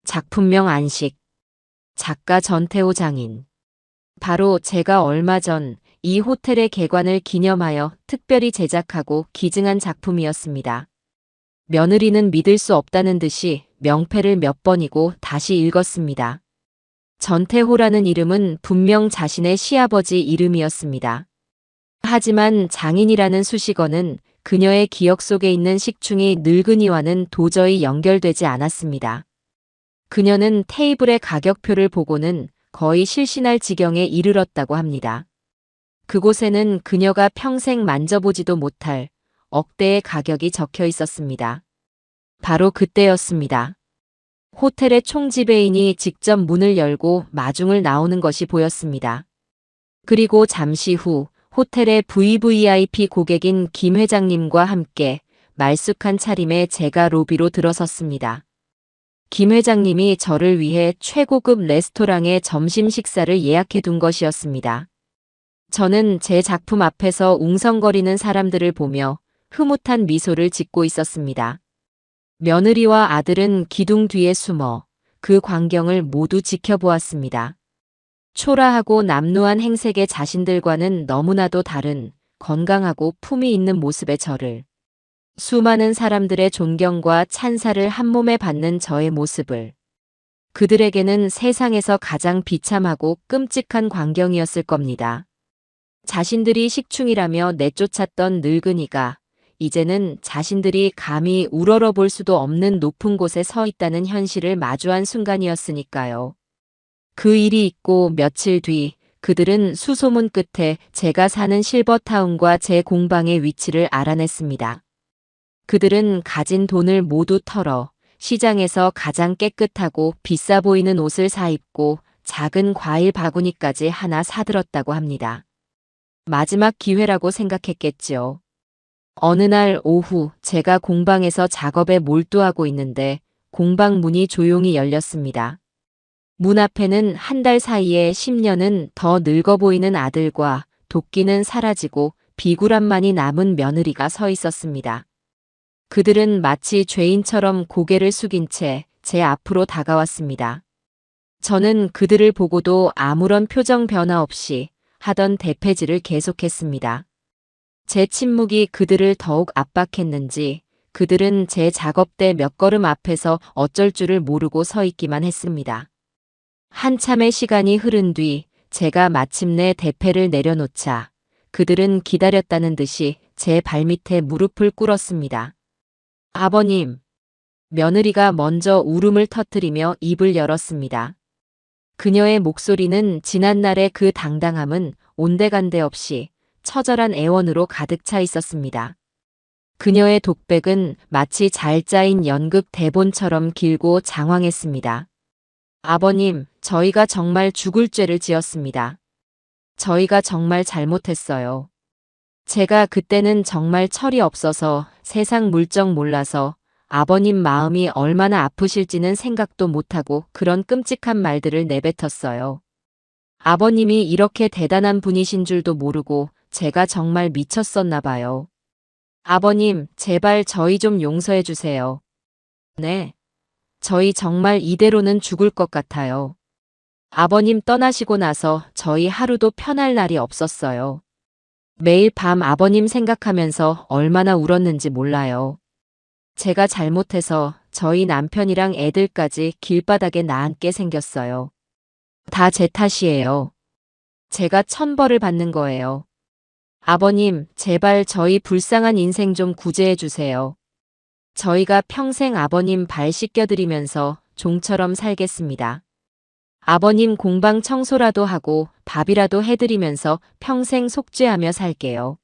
작품명 안식. 작가 전태호 장인. 바로 제가 얼마 전 이 호텔의 개관을 기념하여 특별히 제작하고 기증한 작품이었습니다. 며느리는 믿을 수 없다는 듯이 명패를 몇 번이고 다시 읽었습니다. 전태호라는 이름은 분명 자신의 시아버지 이름이었습니다. 하지만 장인이라는 수식어는 그녀의 기억 속에 있는 식충이 늙은이와는 도저히 연결되지 않았습니다. 그녀는 테이블의 가격표를 보고는 거의 실신할 지경에 이르렀다고 합니다. 그곳에는 그녀가 평생 만져보지도 못할 억대의 가격이 적혀 있었습니다. 바로 그때였습니다. 호텔의 총지배인이 직접 문을 열고 마중을 나오는 것이 보였습니다. 그리고 잠시 후 호텔의 VVIP 고객인 김 회장님과 함께 말쑥한 차림에 제가 로비로 들어섰습니다. 김 회장님이 저를 위해 최고급 레스토랑의 점심 식사를 예약해 둔 것이었습니다. 저는 제 작품 앞에서 웅성거리는 사람들을 보며 흐뭇한 미소를 짓고 있었습니다. 며느리와 아들은 기둥 뒤에 숨어 그 광경을 모두 지켜보았습니다. 초라하고 남루한 행색의 자신들과는 너무나도 다른 건강하고 품위 있는 모습의 저를, 수많은 사람들의 존경과 찬사를 한몸에 받는 저의 모습을, 그들에게는 세상에서 가장 비참하고 끔찍한 광경이었을 겁니다. 자신들이 식충이라며 내쫓았던 늙은이가 이제는 자신들이 감히 우러러볼 수도 없는 높은 곳에 서 있다는 현실을 마주한 순간이었으니까요. 그 일이 있고 며칠 뒤 그들은 수소문 끝에 제가 사는 실버타운과 제 공방의 위치를 알아냈습니다. 그들은 가진 돈을 모두 털어 시장에서 가장 깨끗하고 비싸 보이는 옷을 사입고 작은 과일 바구니까지 하나 사들었다고 합니다. 마지막 기회라고 생각했겠지요. 어느 날 오후 제가 공방에서 작업에 몰두하고 있는데 공방 문이 조용히 열렸습니다. 문 앞에는 한 달 사이에 10년은 더 늙어 보이는 아들과 도끼는 사라지고 비굴함만이 남은 며느리가 서 있었습니다. 그들은 마치 죄인처럼 고개를 숙인 채 제 앞으로 다가왔습니다. 저는 그들을 보고도 아무런 표정 변화 없이 하던 대패질을 계속했습니다. 제 침묵이 그들을 더욱 압박했는지 그들은 제 작업대 몇 걸음 앞에서 어쩔 줄을 모르고 서 있기만 했습니다. 한참의 시간이 흐른 뒤 제가 마침내 대패를 내려놓자 그들은 기다렸다는 듯이 제 발밑에 무릎을 꿇었습니다. 아버님, 며느리가 먼저 울음을 터뜨리며 입을 열었습니다. 그녀의 목소리는 지난날의 그 당당함은 온데간데 없이 처절한 애원으로 가득 차 있었습니다. 그녀의 독백은 마치 잘 짜인 연극 대본처럼 길고 장황했습니다. 아버님, 저희가 정말 죽을 죄를 지었습니다. 저희가 정말 잘못했어요. 제가 그때는 정말 철이 없어서 세상 물정 몰라서 아버님 마음이 얼마나 아프실지는 생각도 못하고 그런 끔찍한 말들을 내뱉었어요. 아버님이 이렇게 대단한 분이신 줄도 모르고 제가 정말 미쳤었나 봐요. 아버님, 제발 저희 좀 용서해 주세요. 네. 저희 정말 이대로는 죽을 것 같아요. 아버님 떠나시고 나서 저희 하루도 편할 날이 없었어요. 매일 밤 아버님 생각하면서 얼마나 울었는지 몰라요. 제가 잘못해서 저희 남편이랑 애들까지 길바닥에 나앉게 생겼어요. 다 제 탓이에요. 제가 천벌을 받는 거예요. 아버님, 제발 저희 불쌍한 인생 좀 구제해 주세요. 저희가 평생 아버님 발 씻겨드리면서 종처럼 살겠습니다. 아버님 공방 청소라도 하고 밥이라도 해드리면서 평생 속죄하며 살게요.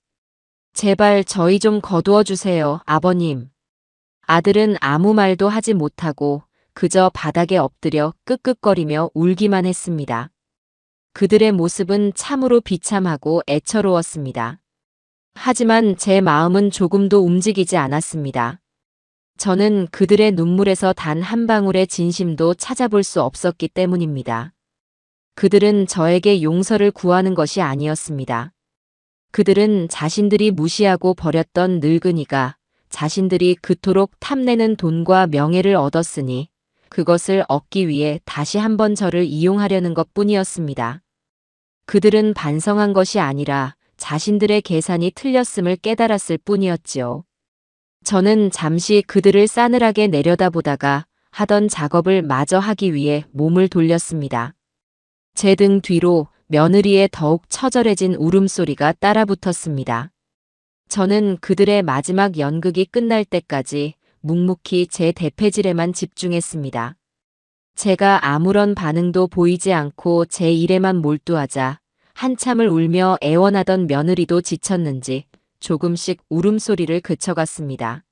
제발 저희 좀 거두어 주세요, 아버님. 아들은 아무 말도 하지 못하고 그저 바닥에 엎드려 끄끄거리며 울기만 했습니다. 그들의 모습은 참으로 비참하고 애처로웠습니다. 하지만 제 마음은 조금도 움직이지 않았습니다. 저는 그들의 눈물에서 단 한 방울의 진심도 찾아볼 수 없었기 때문입니다. 그들은 저에게 용서를 구하는 것이 아니었습니다. 그들은 자신들이 무시하고 버렸던 늙은이가 자신들이 그토록 탐내는 돈과 명예를 얻었으니 그것을 얻기 위해 다시 한번 저를 이용하려는 것뿐이었습니다. 그들은 반성한 것이 아니라 자신들의 계산이 틀렸음을 깨달았을 뿐이었지요. 저는 잠시 그들을 싸늘하게 내려다보다가 하던 작업을 마저 하기 위해 몸을 돌렸습니다. 제 등 뒤로 며느리의 더욱 처절해진 울음소리가 따라붙었습니다. 저는 그들의 마지막 연극이 끝날 때까지 묵묵히 제 대패질에만 집중했습니다. 제가 아무런 반응도 보이지 않고 제 일에만 몰두하자 한참을 울며 애원하던 며느리도 지쳤는지 조금씩 울음소리를 그쳐갔습니다.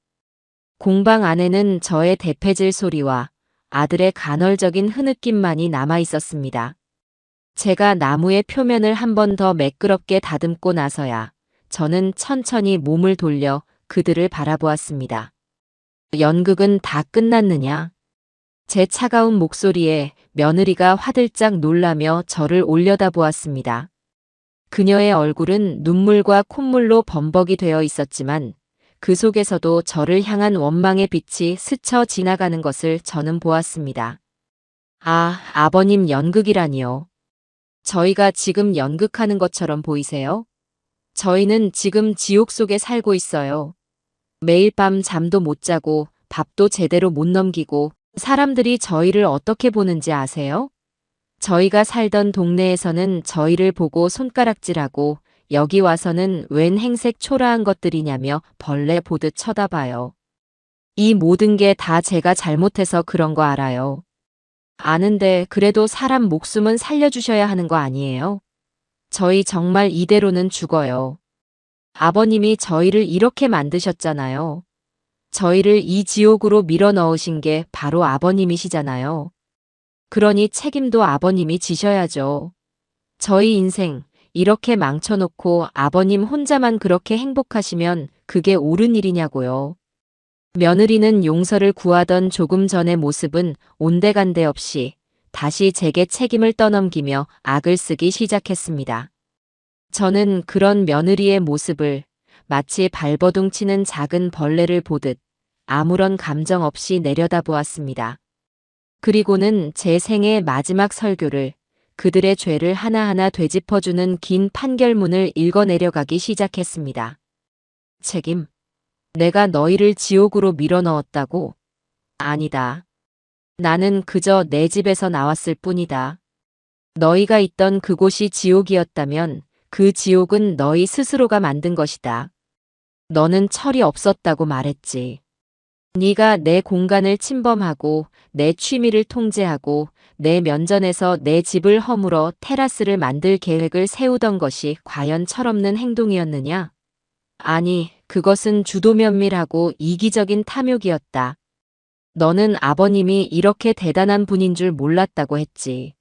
공방 안에는 저의 대패질 소리와 아들의 간헐적인 흐느낌만이 남아 있었습니다. 제가 나무의 표면을 한 번 더 매끄럽게 다듬고 나서야 저는 천천히 몸을 돌려 그들을 바라보았습니다. 연극은 다 끝났느냐? 제 차가운 목소리에 며느리가 화들짝 놀라며 저를 올려다보았습니다. 그녀의 얼굴은 눈물과 콧물로 범벅이 되어 있었지만 그 속에서도 저를 향한 원망의 빛이 스쳐 지나가는 것을 저는 보았습니다. 아, 아버님 연극이라니요. 저희가 지금 연극하는 것처럼 보이세요? 저희는 지금 지옥 속에 살고 있어요. 매일 밤 잠도 못 자고 밥도 제대로 못 넘기고 사람들이 저희를 어떻게 보는지 아세요? 저희가 살던 동네에서는 저희를 보고 손가락질하고 여기 와서는 웬 행색 초라한 것들이냐며 벌레 보듯 쳐다봐요. 이 모든 게 다 제가 잘못해서 그런 거 알아요. 아는데 그래도 사람 목숨은 살려주셔야 하는 거 아니에요? 저희 정말 이대로는 죽어요. 아버님이 저희를 이렇게 만드셨잖아요. 저희를 이 지옥으로 밀어 넣으신 게 바로 아버님이시잖아요. 그러니 책임도 아버님이 지셔야죠. 저희 인생 이렇게 망쳐놓고 아버님 혼자만 그렇게 행복하시면 그게 옳은 일이냐고요. 며느리는 용서를 구하던 조금 전의 모습은 온데간데 없이 다시 제게 책임을 떠넘기며 악을 쓰기 시작했습니다. 저는 그런 며느리의 모습을 마치 발버둥 치는 작은 벌레를 보듯 아무런 감정 없이 내려다보았습니다. 그리고는 제 생의 마지막 설교를 그들의 죄를 하나하나 되짚어주는 긴 판결문을 읽어내려가기 시작했습니다. 책임. 내가 너희를 지옥으로 밀어넣었다고? 아니다. 나는 그저 내 집에서 나왔을 뿐이다. 너희가 있던 그곳이 지옥이었다면 그 지옥은 너희 스스로가 만든 것이다. 너는 철이 없었다고 말했지. 네가 내 공간을 침범하고 내 취미를 통제하고 내 면전에서 내 집을 허물어 테라스를 만들 계획을 세우던 것이 과연 철없는 행동이었느냐? 아니, 그것은 주도면밀하고 이기적인 탐욕이었다. 너는 아버님이 이렇게 대단한 분인 줄 몰랐다고 했지.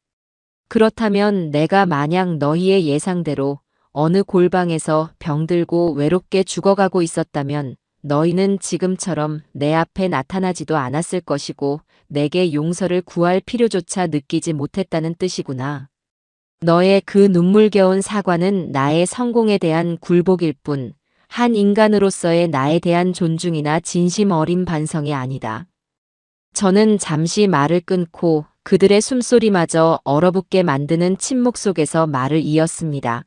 그렇다면 내가 만약 너희의 예상대로 어느 골방에서 병들고 외롭게 죽어가고 있었다면 너희는 지금처럼 내 앞에 나타나지도 않았을 것이고 내게 용서를 구할 필요조차 느끼지 못했다는 뜻이구나. 너의 그 눈물겨운 사과는 나의 성공에 대한 굴복일 뿐 한 인간으로서의 나에 대한 존중이나 진심 어린 반성이 아니다. 저는 잠시 말을 끊고 그들의 숨소리마저 얼어붙게 만드는 침묵 속에서 말을 이었습니다.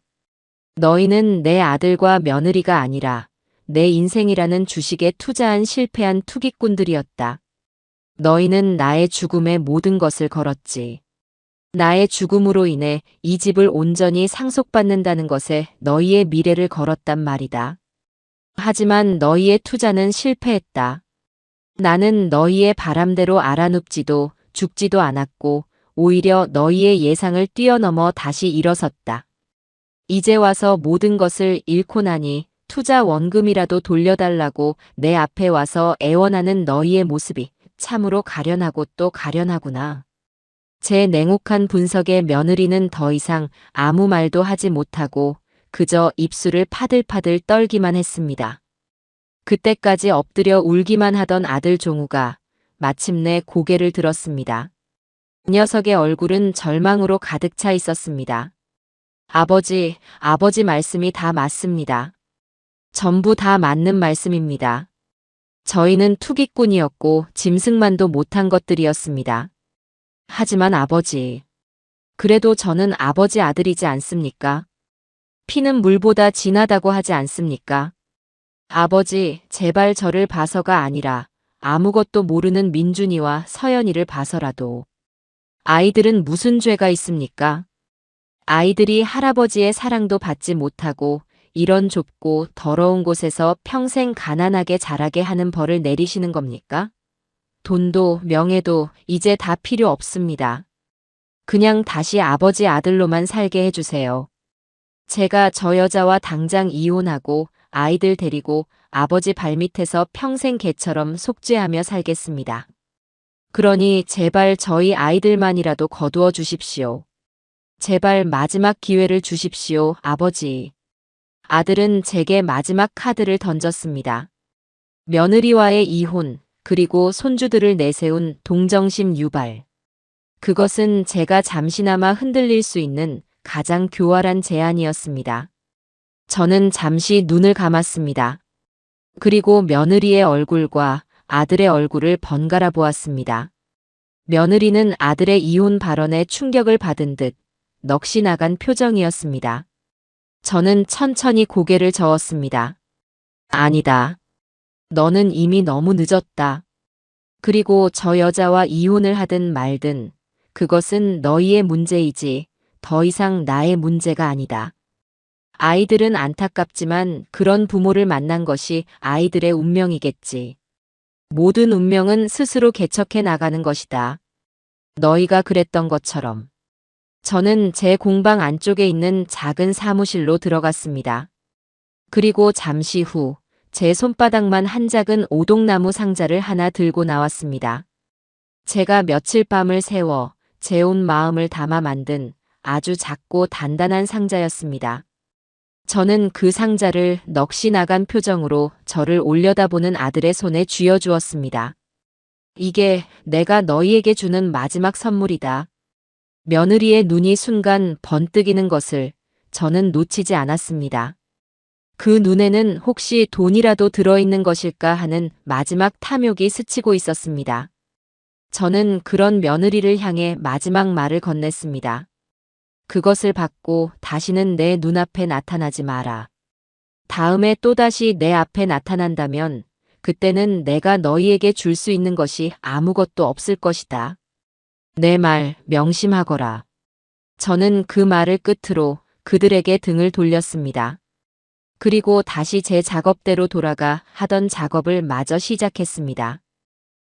너희는 내 아들과 며느리가 아니라 내 인생이라는 주식에 투자한 실패한 투기꾼들이었다. 너희는 나의 죽음에 모든 것을 걸었지. 나의 죽음으로 인해 이 집을 온전히 상속받는다는 것에 너희의 미래를 걸었단 말이다. 하지만 너희의 투자는 실패했다. 나는 너희의 바람대로 알아눕지도 죽지도 않았고 오히려 너희의 예상을 뛰어넘어 다시 일어섰다. 이제 와서 모든 것을 잃고 나니 투자 원금이라도 돌려달라고 내 앞에 와서 애원하는 너희의 모습이 참으로 가련하고 또 가련하구나. 제 냉혹한 분석에 며느리는 더 이상 아무 말도 하지 못하고 그저 입술을 파들파들 떨기만 했습니다. 그때까지 엎드려 울기만 하던 아들 종우가 마침내 고개를 들었습니다. 그 녀석의 얼굴은 절망으로 가득 차 있었습니다. 아버지 말씀이 다 맞습니다. 전부 다 맞는 말씀입니다. 저희는 투기꾼이었고 짐승만도 못한 것들이었습니다. 하지만 아버지, 그래도 저는 아버지 아들이지 않습니까? 피는 물보다 진하다고 하지 않습니까? 아버지, 제발 저를 봐서가 아니라 아무것도 모르는 민준이와 서연이를 봐서라도. 아이들은 무슨 죄가 있습니까? 아이들이 할아버지의 사랑도 받지 못하고 이런 좁고 더러운 곳에서 평생 가난하게 자라게 하는 벌을 내리시는 겁니까? 돈도 명예도 이제 다 필요 없습니다. 그냥 다시 아버지 아들로만 살게 해주세요. 제가 저 여자와 당장 이혼하고 아이들 데리고 아버지 발밑에서 평생 개처럼 속죄하며 살겠습니다. 그러니 제발 저희 아이들만이라도 거두어 주십시오. 제발 마지막 기회를 주십시오, 아버지. 아들은 제게 마지막 카드를 던졌습니다. 며느리와의 이혼, 그리고 손주들을 내세운 동정심 유발. 그것은 제가 잠시나마 흔들릴 수 있는 가장 교활한 제안이었습니다. 저는 잠시 눈을 감았습니다. 그리고 며느리의 얼굴과 아들의 얼굴을 번갈아 보았습니다. 며느리는 아들의 이혼 발언에 충격을 받은 듯 넋이 나간 표정이었습니다. 저는 천천히 고개를 저었습니다. 아니다. 너는 이미 너무 늦었다. 그리고 저 여자와 이혼을 하든 말든 그것은 너희의 문제이지 더 이상 나의 문제가 아니다. 아이들은 안타깝지만 그런 부모를 만난 것이 아이들의 운명이겠지. 모든 운명은 스스로 개척해 나가는 것이다. 너희가 그랬던 것처럼. 저는 제 공방 안쪽에 있는 작은 사무실로 들어갔습니다. 그리고 잠시 후 제 손바닥만 한 작은 오동나무 상자를 하나 들고 나왔습니다. 제가 며칠 밤을 새워 재온 마음을 담아 만든 아주 작고 단단한 상자였습니다. 저는 그 상자를 넋이 나간 표정으로 저를 올려다보는 아들의 손에 쥐어주었습니다. 이게 내가 너희에게 주는 마지막 선물이다. 며느리의 눈이 순간 번뜩이는 것을 저는 놓치지 않았습니다. 그 눈에는 혹시 돈이라도 들어있는 것일까 하는 마지막 탐욕이 스치고 있었습니다. 저는 그런 며느리를 향해 마지막 말을 건넸습니다. 그것을 받고 다시는 내 눈앞에 나타나지 마라. 다음에 또다시 내 앞에 나타난다면 그때는 내가 너희에게 줄 수 있는 것이 아무것도 없을 것이다. 내 말 명심하거라. 저는 그 말을 끝으로 그들에게 등을 돌렸습니다. 그리고 다시 제 작업대로 돌아가 하던 작업을 마저 시작했습니다.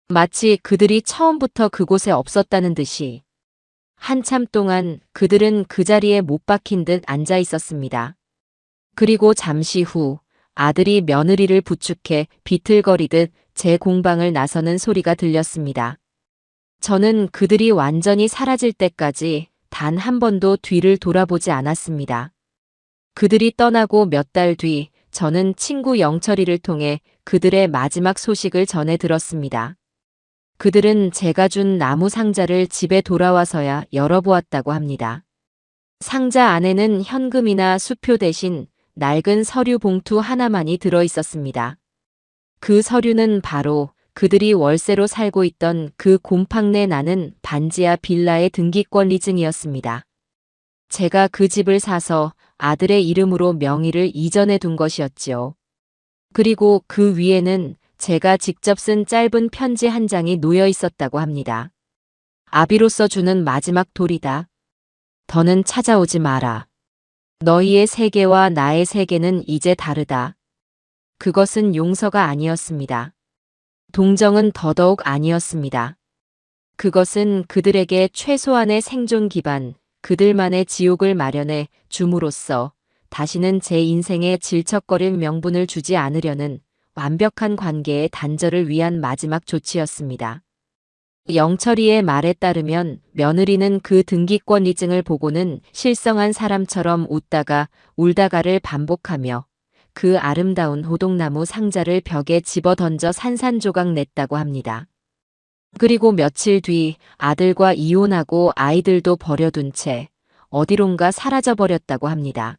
마치 그들이 처음부터 그곳에 없었다는 듯이 한참 동안 그들은 그 자리에 못 박힌 듯 앉아 있었습니다. 그리고 잠시 후 아들이 며느리를 부축해 비틀거리듯 제 공방을 나서는 소리가 들렸습니다. 저는 그들이 완전히 사라질 때까지 단 한 번도 뒤를 돌아보지 않았습니다. 그들이 떠나고 몇 달 뒤 저는 친구 영철이를 통해 그들의 마지막 소식을 전해 들었습니다. 그들은 제가 준 나무 상자를 집에 돌아와서야 열어보았다고 합니다. 상자 안에는 현금이나 수표 대신 낡은 서류 봉투 하나만이 들어 있었습니다. 그 서류는 바로 그들이 월세로 살고 있던 그 곰팡내 나는 반지하 빌라의 등기권 리증이었습니다. 제가 그 집을 사서 아들의 이름으로 명의를 이전해 둔 것이었지요. 그리고 그 위에는 제가 직접 쓴 짧은 편지 한 장이 놓여 있었다고 합니다. 아비로서 주는 마지막 돌이다. 더는 찾아오지 마라. 너희의 세계와 나의 세계는 이제 다르다. 그것은 용서가 아니었습니다. 동정은 더더욱 아니었습니다. 그것은 그들에게 최소한의 생존 기반, 그들만의 지옥을 마련해 줌으로써 다시는 제 인생에 질척거릴 명분을 주지 않으려는 완벽한 관계의 단절을 위한 마지막 조치였습니다. 영철이의 말에 따르면 며느리는 그 등기권 리증을 보고는 실성한 사람처럼 웃다가 울다가를 반복하며 그 아름다운 호동나무 상자를 벽에 집어던져 산산조각 냈다고 합니다. 그리고 며칠 뒤 아들과 이혼하고 아이들도 버려둔 채 어디론가 사라져버렸다고 합니다.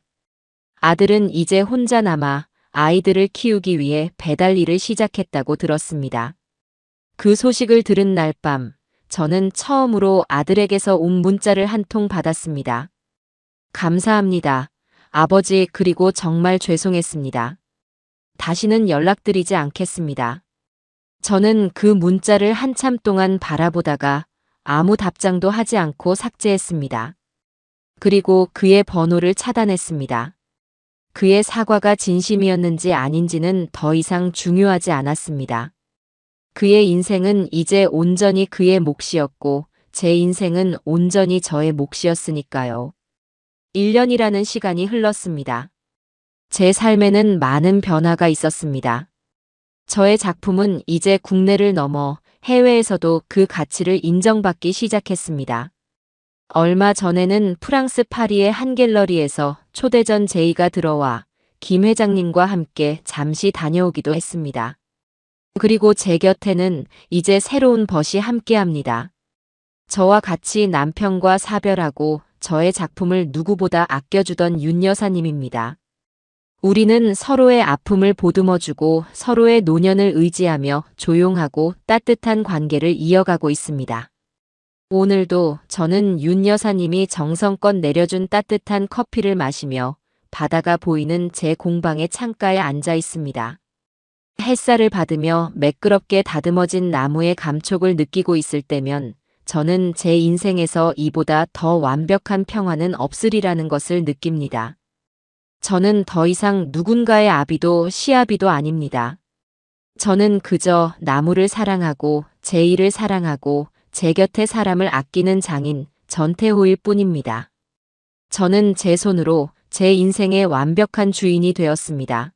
아들은 이제 혼자 남아 아이들을 키우기 위해 배달 일을 시작했다고 들었습니다. 그 소식을 들은 날 밤 저는 처음으로 아들에게서 온 문자를 한 통 받았습니다. 감사합니다. 아버지, 그리고 정말 죄송했습니다. 다시는 연락드리지 않겠습니다. 저는 그 문자를 한참 동안 바라보다가 아무 답장도 하지 않고 삭제했습니다. 그리고 그의 번호를 차단했습니다. 그의 사과가 진심이었는지 아닌지는 더 이상 중요하지 않았습니다. 그의 인생은 이제 온전히 그의 몫이었고 제 인생은 온전히 저의 몫이었으니까요. 1년이라는 시간이 흘렀습니다. 제 삶에는 많은 변화가 있었습니다. 저의 작품은 이제 국내를 넘어 해외에서도 그 가치를 인정받기 시작했습니다. 얼마 전에는 프랑스 파리의 한 갤러리에서 초대전 제의가 들어와 김 회장님과 함께 잠시 다녀오기도 했습니다. 그리고 제 곁에는 이제 새로운 벗이 함께합니다. 저와 같이 남편과 사별하고 저의 작품을 누구보다 아껴주던 윤 여사님입니다. 우리는 서로의 아픔을 보듬어주고 서로의 노년을 의지하며 조용하고 따뜻한 관계를 이어가고 있습니다. 오늘도 저는 윤 여사님이 정성껏 내려준 따뜻한 커피를 마시며 바다가 보이는 제 공방의 창가에 앉아 있습니다. 햇살을 받으며 매끄럽게 다듬어진 나무의 감촉을 느끼고 있을 때면 저는 제 인생에서 이보다 더 완벽한 평화는 없으리라는 것을 느낍니다. 저는 더 이상 누군가의 아비도 시아비도 아닙니다. 저는 그저 나무를 사랑하고 제 일을 사랑하고 제 곁의 사람을 아끼는 장인 전태호일 뿐입니다. 저는 제 손으로 제 인생의 완벽한 주인이 되었습니다.